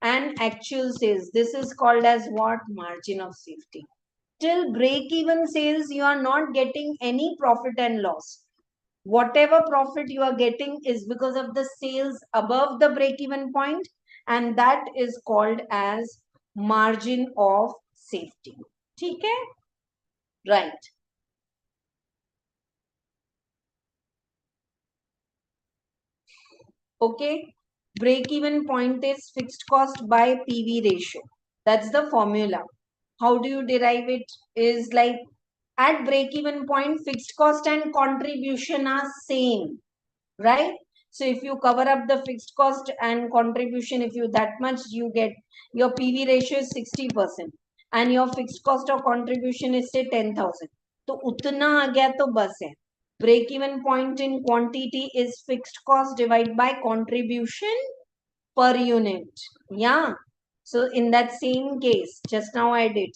and actual sales, this is called as what? Margin of safety. Till break-even sales, you are not getting any profit and loss. Whatever profit you are getting is because of the sales above the break-even point, and that is called as margin of safety. Okay? Right. Okay. Break-even point is fixed cost by PV ratio. That's the formula. How do you derive it? Is like at break-even point, fixed cost and contribution are same, right? So if you cover up the fixed cost and contribution, if you that much, you get your PV ratio is 60% and your fixed cost or contribution is say 10,000. तो उतना आ गया तो बस है. Break even point in quantity is fixed cost divided by contribution per unit. Yeah. So in that same case, just now I did.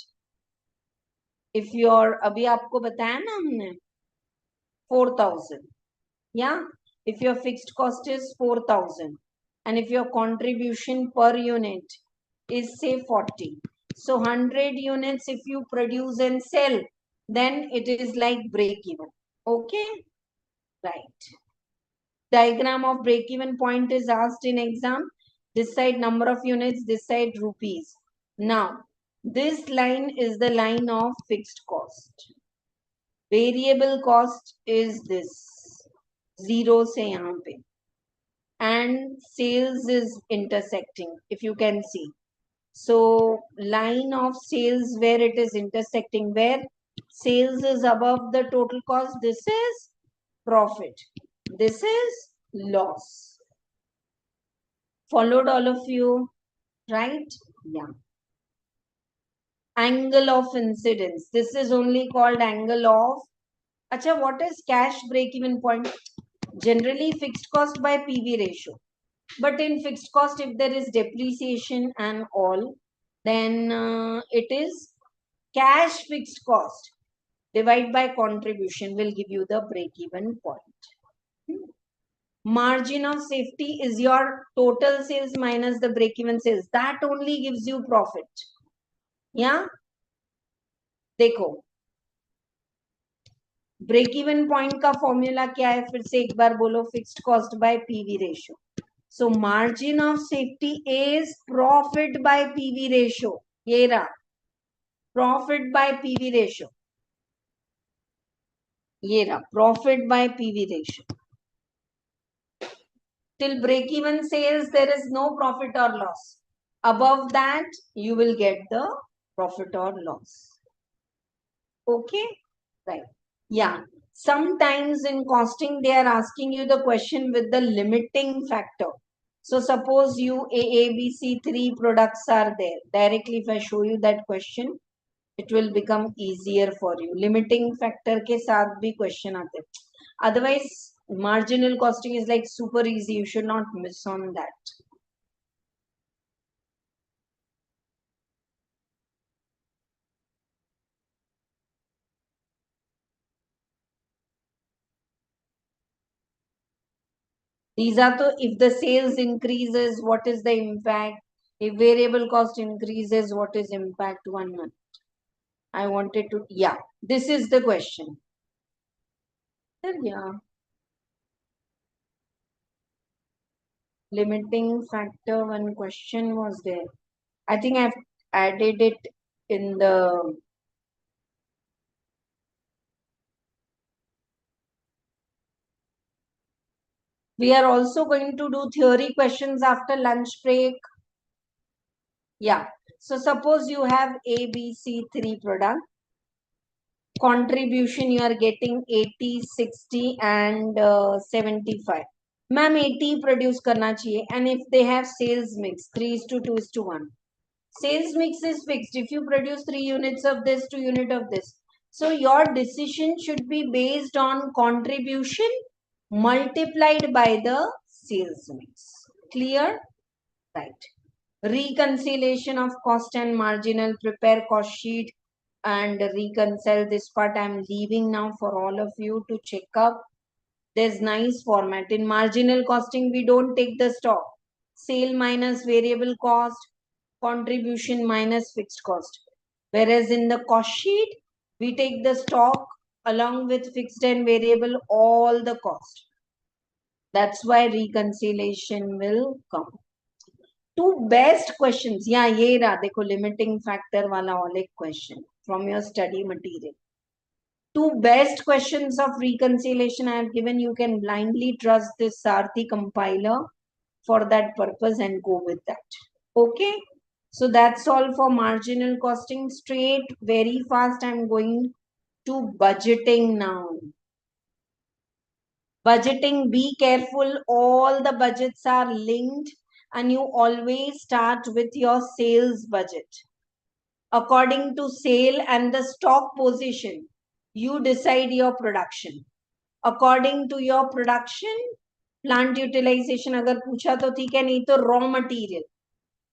If your अभी आपको बताया ना हमने 4,000. Yeah. If your fixed cost is 4,000 and if your contribution per unit is say 40. So 100 units if you produce and sell, then it is like break even. Okay. Right. Diagram of break even point is asked in exam. This side number of units, this side rupees. Now, this line is the line of fixed cost. Variable cost is this. 0 से यहाँ पे. And sales is intersecting, if you can see. So line of sales where it is intersecting, where sales is above the total cost, this is profit. This is loss. Followed all of you, right? Yeah. Angle of incidence. This is only called angle of. Acha, what is cash break-even point? Generally fixed cost by PV ratio. But in fixed cost, if there is depreciation and all, then it is cash fixed cost divided by contribution will give you the break-even point. Margin of safety is your total sales minus the break-even sales. That only gives you profit. Yeah? देखो break even point का formula क्या है फिर से एक बार बोलो fixed cost by PV ratio so margin of safety is profit by PV ratio ये रहा प्रॉफिट बाय पीवी रेशियो ये रहा profit by PV ratio till break even sales there is no profit or loss above that you will get the profit or loss okay right yeah sometimes in costing they are asking you the question with the limiting factor so suppose you ABC 3 products are there directly if I show you that question it will become easier for you limiting factor के साथ भी question आते otherwise marginal costing is like super easy you should not miss on that these are the if the sales increases what is the impact if variable cost increases what is impact 1 month I wanted to yeah this is the question yeah limiting factor one question was there I think I've added it in the we are also going to do theory questions after lunch break yeah so suppose you have ABC 3 product contribution you are getting 80 60 and 75 ma'am 80 produce करना चाहिए and if they have sales mix 3:2:1 sales mix is fixed if you produce 3 units of this 2 unit of this so your decision should be based on contribution multiplied by the sales mix clear Right. Reconciliation of cost and marginal, prepare cost sheet and reconcile. This part I'm leaving now for all of you to check up. There's nice format. In marginal costing, we don't take the stock. Sale minus variable cost, contribution minus fixed cost. Whereas in the cost sheet, we take the stock along with fixed and variable, all the cost. That's why reconciliation will come. Two best questions. Yeah, ये रहा देखो limiting factor वाला और एक question from your study material. Two best questions of reconciliation I have given. You can blindly trust this Sarthi compiler for that purpose and go with that. Okay. So that's all for marginal costing. Straight, very fast. I'm going to budgeting now. Budgeting, be careful. All the budgets are linked and you always start with your sales budget. According to sale and the stock position, you decide your production. According to your production, plant utilization अगर पूछा तो ठीक है, नहीं तो raw material.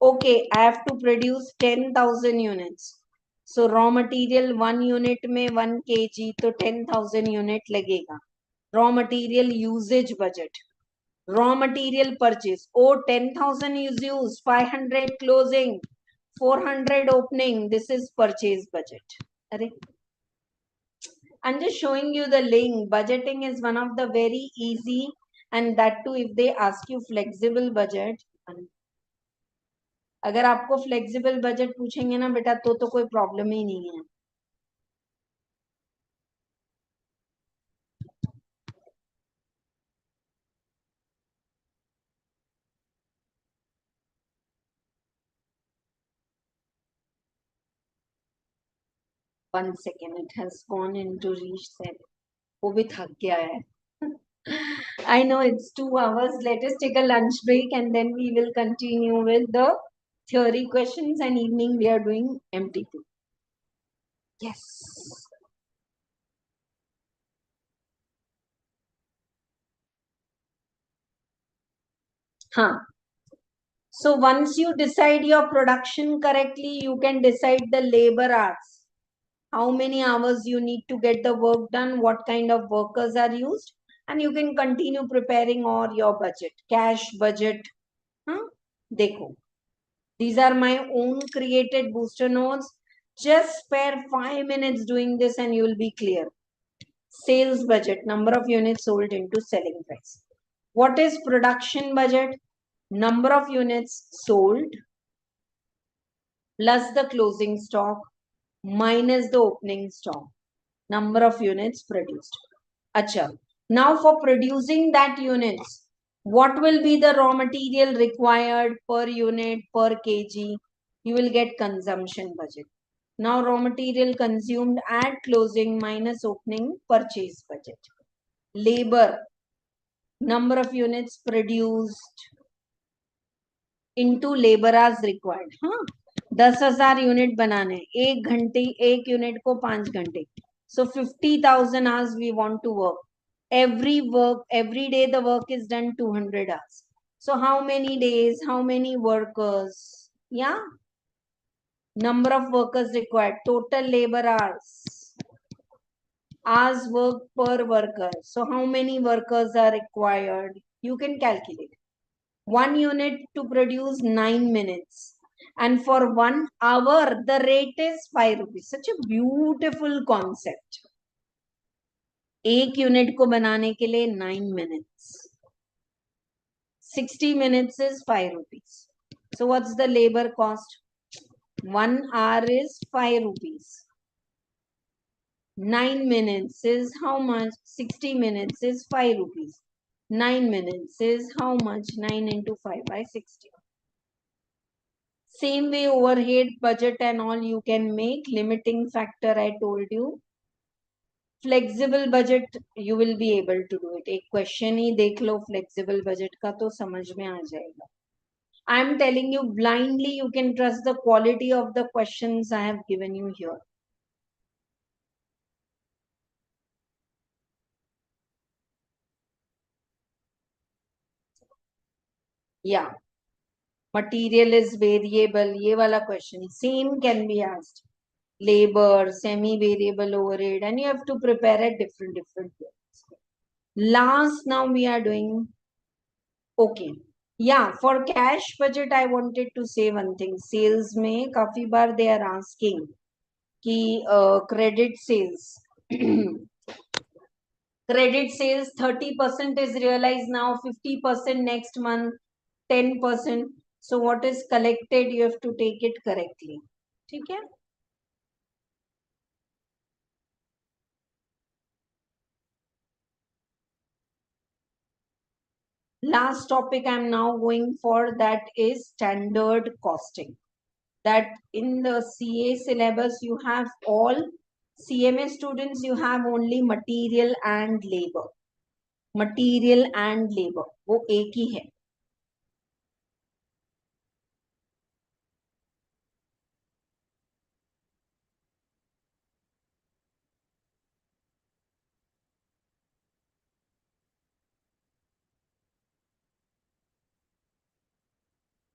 Okay, I have to produce 10,000 units. So raw material 1 unit में 1 kg तो 10,000 unit लगेगा. Raw material usage budget. Raw material purchase. Oh, 10,000 is used, 500 closing, 400 opening. This is purchase budget. Arre? I'm just showing you the link. Budgeting is one of the very easy, and that too if they ask you flexible budget. अगर आपको flexible budget पूछेंगे ना बेटा तो कोई problem ही नहीं है. One second, it has gone into reset. वो भी थक गया है. I know it's 2 hours. Let us take a lunch break and then we will continue with the theory questions, and evening we are doing MTP. Yes. Huh. So once you decide your production correctly, you can decide the labor hours. How many hours you need to get the work done, what kind of workers are used, and you can continue preparing all your budget, cash budget. Huh? Dekho. These are my own created booster notes. Just spare 5 minutes doing this and you will be clear. Sales budget, number of units sold into selling price. What is production budget? Number of units sold plus the closing stock minus the opening stock. Number of units produced. Acha. Now for producing that units, what will be the raw material required per unit per kg? You will get consumption budget. Now raw material consumed at closing minus opening purchase budget. Labor, number of units produced into labor hours required. हाँ 10,000 unit बनाने, एक घंटे एक unit को 5 घंटे. So 50,000 hours we want to work. Every day the work is done 200 hours. So how many days, how many workers? Yeah. Number of workers required, total labor hours. Hours worked per worker. So how many workers are required? You can calculate. 1 unit to produce 9 minutes. And for 1 hour, the rate is 5 rupees. Such a beautiful concept. एक unit को बनाने के लिए 9 minutes. 60 minutes is 5 rupees. So what's the labor cost? 1 hour is 5 rupees. 9 minutes is how much? 60 minutes is 5 rupees. 9 minutes is how much? 9 into 5 by 60. Same way overhead budget and all you can make. Limiting factor I told you. Flexible budget you will be able to do it. एक question ही देख लो flexible budget का तो समझ में आ जाएगा. I am telling you blindly, you can trust the quality of the questions I have given you here. Yeah. Material is variable. ये वाला question same can be asked. Labor, semi-variable overhead, and you have to prepare at different ways. Last, now we are doing okay. Yeah, for cash budget, I wanted to say one thing. Sales में काफी बार they are asking कि credit sales. Credit sales 30% is realized now, 50% next month, 10%. So what is collected, you have to take it correctly. ठीक है? Last topic I'm now going for, that is standard costing. That in the CA syllabus you have all, CMA students you have only material and labor. Material and labor वो एक ही है.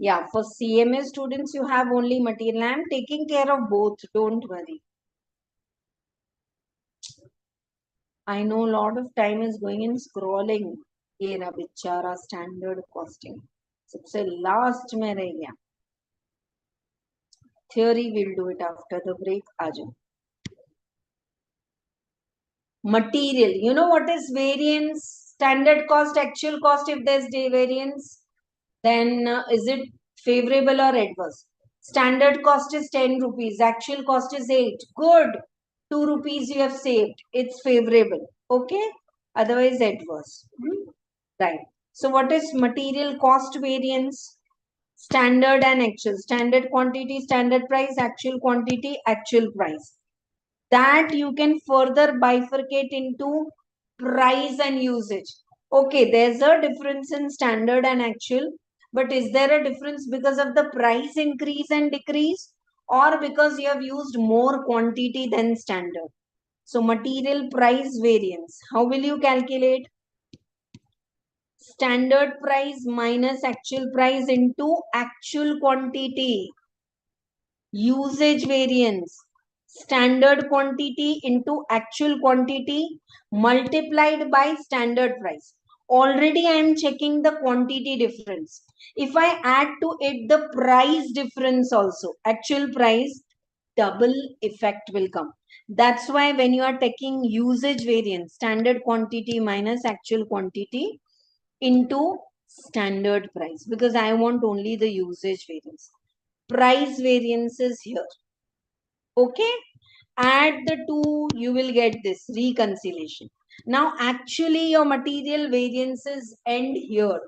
Yeah, for CMA students you have only material. I'm taking care of both, don't worry. I know a lot of time is going in scrolling. ये रहा बेचारा standard costing. सबसे last में रह गया. Theory we'll do it after the break. आ जाओ. Material. You know what is variance? Standard cost, actual cost. If there's variance, then is it favorable or adverse? Standard cost is 10 rupees. Actual cost is 8. Good. 2 rupees you have saved. It's favorable. Okay. Otherwise adverse. Right. So what is material cost variance? Standard and actual. Standard quantity, standard price, actual quantity, actual price. That you can further bifurcate into price and usage. Okay, there's a difference in standard and actual, but is there a difference because of the price increase and decrease, or because you have used more quantity than standard? So material price variance, how will you calculate? Standard price minus actual price into actual quantity. Usage variance, standard quantity into actual quantity multiplied by standard price. Already I am checking the quantity difference. If I add to it the price difference also, actual price, double effect will come. That's why when you are taking usage variance, standard quantity minus actual quantity into standard price, because I want only the usage variance. Price variances here. Okay, add the two, you will get this reconciliation. Now actually your material variances end here.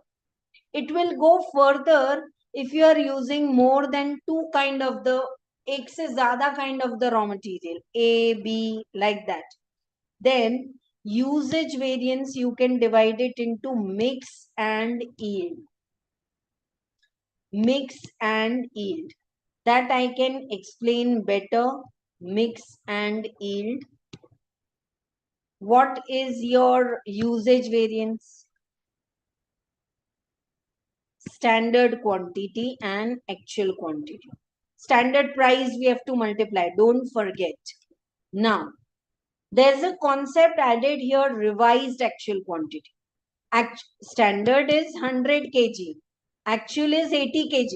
It will go further if you are using more than two kind of the एक से ज़्यादा kind of the raw material, A, B, like that. Then usage variance you can divide it into mix and yield. Mix and yield. That I can explain better. Mix and yield. What is your usage variance? Standard quantity and actual quantity. Standard price we have to multiply. Don't forget. Now, there's a concept added here, revised actual quantity. Standard is 100 kg. Actual is 80 kg.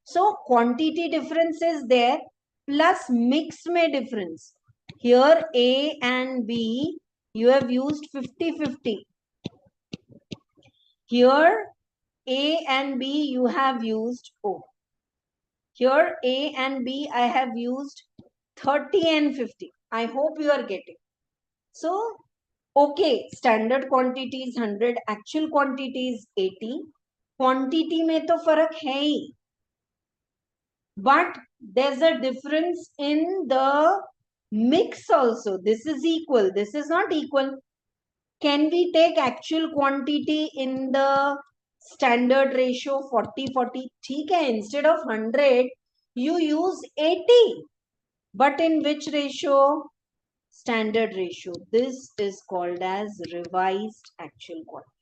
So quantity difference is there, plus mix may difference. Here A and B you have used 50-50. Here A and B you have used Here A and B I have used 30 and 50. I hope you are getting. So okay, standard quantity is 100, actual quantity is 80. Quantity में तो फर्क है ही. But there's a difference in the mix also. This is equal, this is not equal. Can we take actual quantity in the standard ratio 40-40? ठीक है, instead of 100 you use 80, but in which ratio? Standard ratio. This is called as revised actual quantity.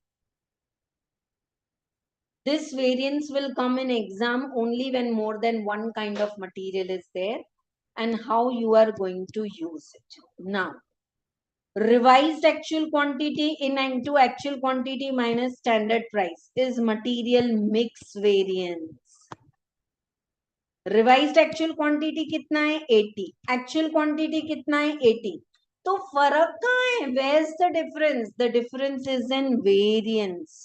This variance will come in exam only when more than one kind of material is there, and how you are going to use it. Now, revised actual quantity in into actual quantity minus standard price is material mix variance. Revised actual quantity कितना है 80, actual quantity कितना है 80. तो फर्क कहाँ है? Where's the difference? The difference is in variance.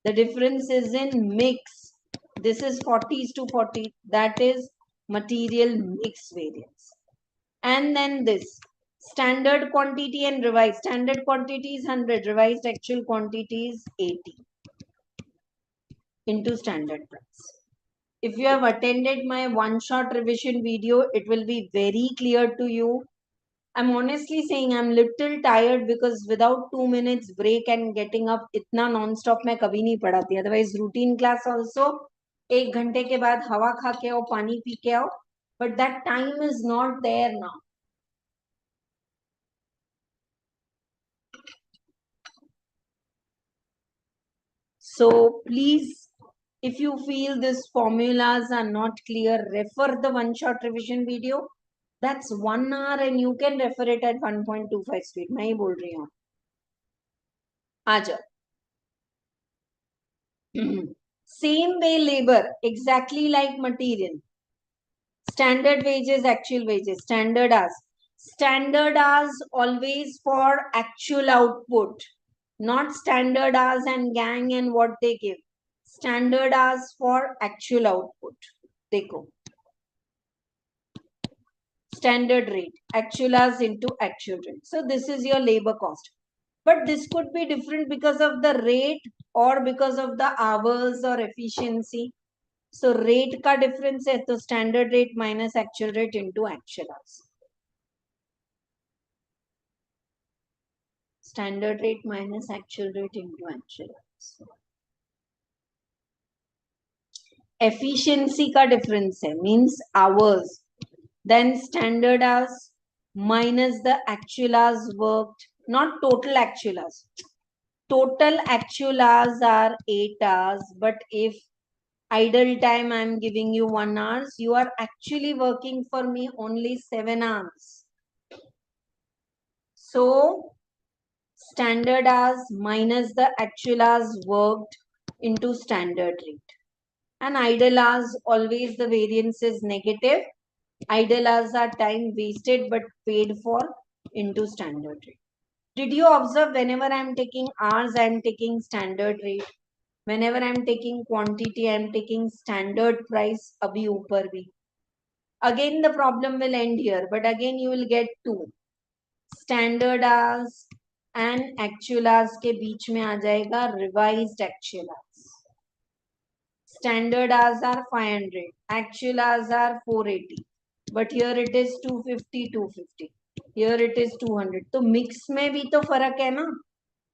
The difference is in mix. This is 40:40. That is material mix variance. And then this standard quantity and revised. Standard quantity is 100. Revised actual quantity is 80 into standard price. If you have attended my one-shot revision video, it will be very clear to you. I'm honestly saying I'm little tired because without 2 minutes break and getting up, इतना non-stop मैं कभी नहीं पढ़ाती. Otherwise, routine class also 1 घंटे के बाद हवा खा के आओ, पानी पी के आओ. But that time is not there now. So please, if you feel these formulas are not clear, refer the one-shot revision video. That's 1 hour and you can refer it at 1.25 speed. मैं ही बोल रही हूँ. आ जाओ. Same way labor, exactly like material. Standard wages, actual wages, standard hours. Standard hours always for actual output, not standard hours and gang and what they give. Standard hours for actual output. Dekho. Standard rate, actual hours into actual rate. So this is your labor cost. But this could be different because of the rate or because of the hours or efficiency. So rate का difference है तो standard rate minus actual rate into actual hours. Standard rate minus actual rate into actual hours. Efficiency का difference है means hours. Then standard hours minus the actual hours worked, not total actual hours. Total actual hours are 8 hours, but if idle time I'm giving you 1 hour, you are actually working for me only 7 hours. So standard hours minus the actual hours worked into standard rate. And idle hours, always the variance is negative. Idle hours are time wasted but paid for into standard rate. Did you observe whenever I am taking hours, I am taking standard rate. Whenever I am taking quantity, I am taking standard price. Abhi upar bhi. Again, the problem will end here, but again you will get two. Standard hours and actual hours के बीच में आ जाएगा revised actual hours. Standard hours are 500, actual hours are 480, but here it is 250, 250. Here it is 200. तो mix में भी तो फर्क है ना.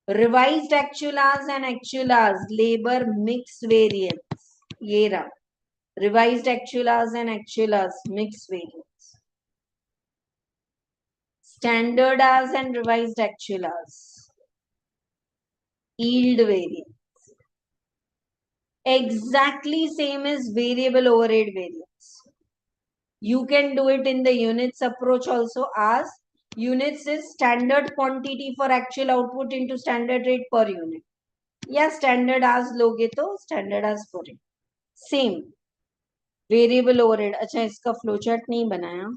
Revised actual hours and actual hours, labor mix variance. ये रहा. Revised actual hours and actual hours, mix variance. Standard hours and revised actual hours. Yield variance. Exactly same as variable overhead variance. You can do it in the units approach also as units is standard quantity for actual output into standard rate per unit. या standard hours लोगे तो standard hours per unit. Same. Variable overhead. अच्छा इसका flowchart नहीं बनाया.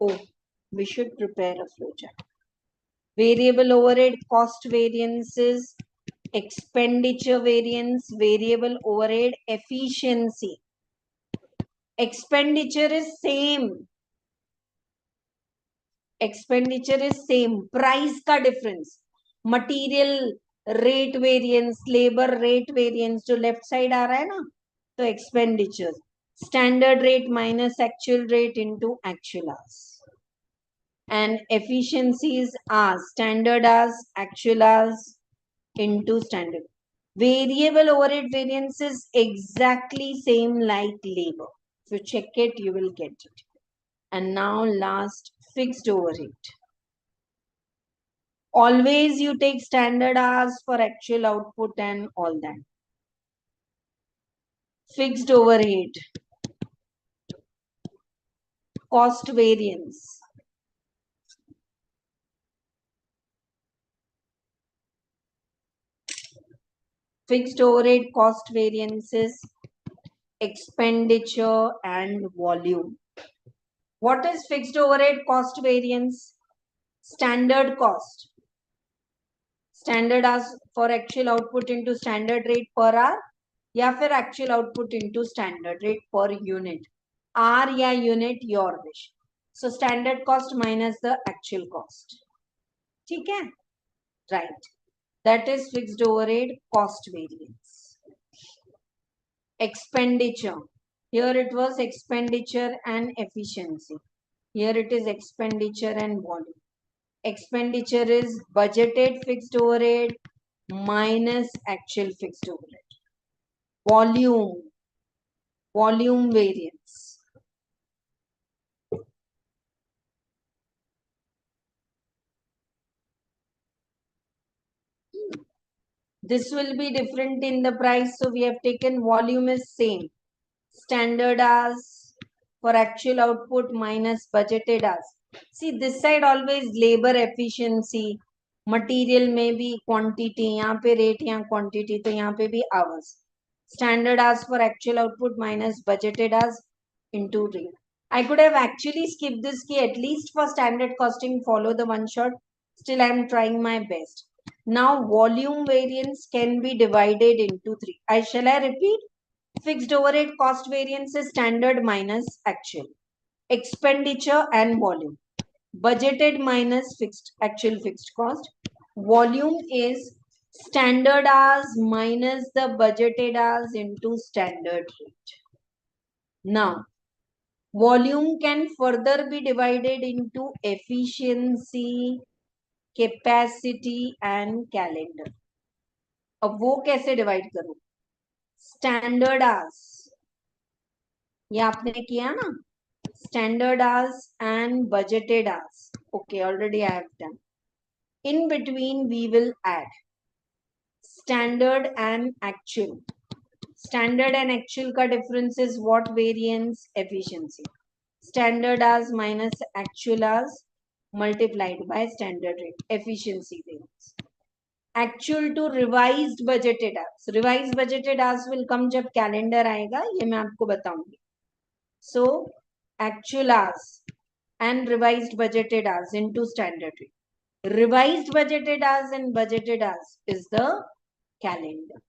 Oh, we should prepare a flowchart. Variable overhead cost variances, expenditure variance, variable overhead efficiency. Expenditure is same. Expenditure is same. Price का difference. Material rate variance, labor rate variance जो left side आ रहा है ना, तो expenditure. Standard rate minus actual rate into actual hours. And efficiencies are standard hours, actual hours into standard. Variable overhead variance is exactly same like labor. If you check it, you will get it. And now last, fixed overhead. Always you take standard hours for actual output and all that. fixed overhead, cost variance. Fixed overhead cost variances, expenditure and volume. What is fixed overhead cost variance? Standard cost. Standard as for actual output into standard rate per hour या फिर actual output into standard rate per unit. R या unit your wish. So standard cost minus the actual cost. ठीक है? Right. That is fixed overhead cost variance. Expenditure. Here it was expenditure and efficiency. Here it is expenditure and volume. Expenditure is budgeted fixed overhead minus actual fixed overhead. Volume variance. This will be different in the price, so we have taken volume is same. Standard as for actual output minus budgeted as. See this side always labor efficiency, material में भी quantity, यहाँ पे rate यहाँ quantity, तो यहाँ पे भी hours. Standard as for actual output minus budgeted as into rate. I could have actually skipped this key at least for standard costing, follow the one shot. Still I am trying my best. Now volume variance can be divided into three. Shall I repeat? Fixed overhead cost variance is standard minus actual. Expenditure and volume. Budgeted minus actual fixed cost. Volume is standard as minus the budgeted as into standard rate. Now, volume can further be divided into efficiency, capacity and calendar. अब वो कैसे divide करूं? Standard as ये आपने किया ना, standard as and budgeted as. Okay, already I have done. In between we will add standard and actual. Standard and actual ka difference is what variance? Efficiency. Standard as minus actual as multiplied by standard rate. Efficiency variance. Actual to revised budgeted as. Revised budgeted as will come जब calendar आएगा, ये मैं आपको बताऊंगी. So actual as and revised budgeted as into standard rate. Revised budgeted as and budgeted as is the calendar.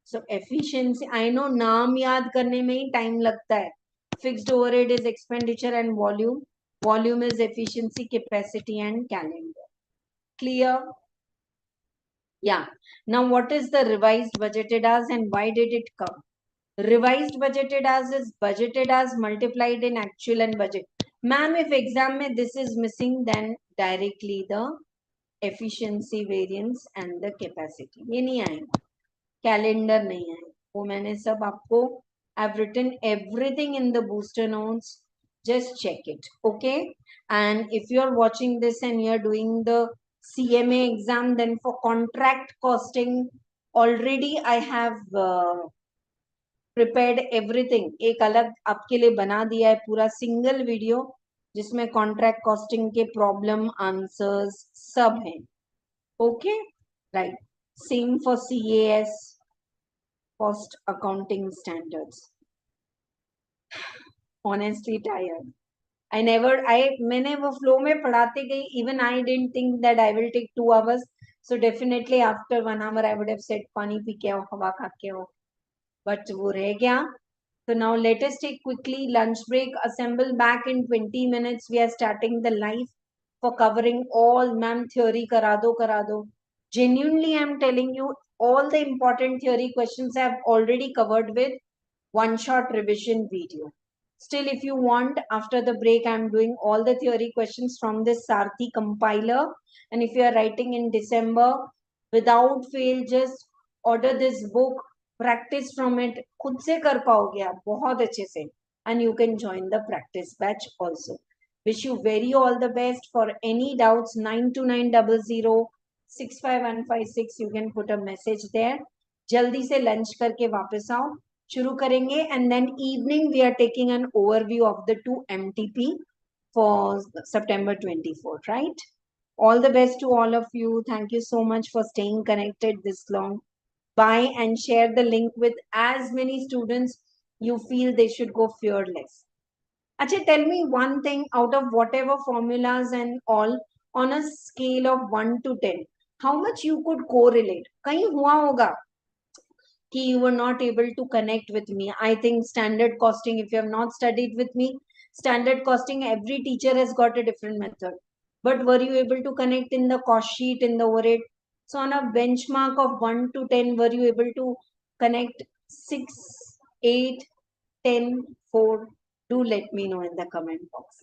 So efficiency, I know नाम याद करने में ही time लगता है. Fixed overhead is expenditure and volume. Volume is efficiency, capacity and calendar. Clear? Yeah. Now what is the revised budgeted as and why did it come? Revised budgeted as is budgeted as multiplied in actual and budget. Ma'am, if exam में this is missing, then directly the efficiency variance and the capacity. ये नहीं आएगा. Calendar नहीं आएगा. वो मैंने सब आपको I've written everything in the booster notes. Just check it. Okay. And if you're watching this and you're doing the CMA exam, then for contract costing, already I have prepared everything. एक अलग आपके लिए बना दिया है पूरा single video जिसमें contract costing के प्रॉब्लम आंसर्स सब हैं. Okay, right. Same for CAS cost accounting standards. Honestly tired. मैंने वो फ्लो में पढ़ाते गई. Even I didn't think that I will take 2 hours. So definitely after 1 hour I would have said पानी P के आओ, हवा खा के आओ, but वो रह गया. So now let us take quickly lunch break. Assemble back in 20 minutes. We are starting the live for covering all. Ma'am, theory kara do. Genuinely, I am telling you, all the important theory questions I have already covered with one shot revision video. Still, if you want, after the break, I am doing all the theory questions from this Sarthi compiler. And if you are writing in December, without fail, just order this book. Practice from it. खुद से कर पाओगे आप बहुत अच्छे से. And you can join the practice batch also. Wish you very all the best. For any doubts, 9290065156. You can put a message there. जल्दी से lunch करके वापस आओ. शुरू करेंगे, and then evening we are taking an overview of the 2 MTP for September 24th, right? All the best to all of you. Thank you so much for staying connected this long. Bye, and share the link with as many students you feel they should go fearless. Acha, tell me one thing out of whatever formulas and all, on a scale of 1 to 10, how much you could correlate? कहीं हुआ होगा कि you were not able to connect with me. I think standard costing, if you have not studied with me, standard costing, every teacher has got a different method. But were you able to connect in the cost sheet, in the overhead? So on a benchmark of 1 to 10, were you able to connect 6, 8, 10, 4? Do let me know in the comment box.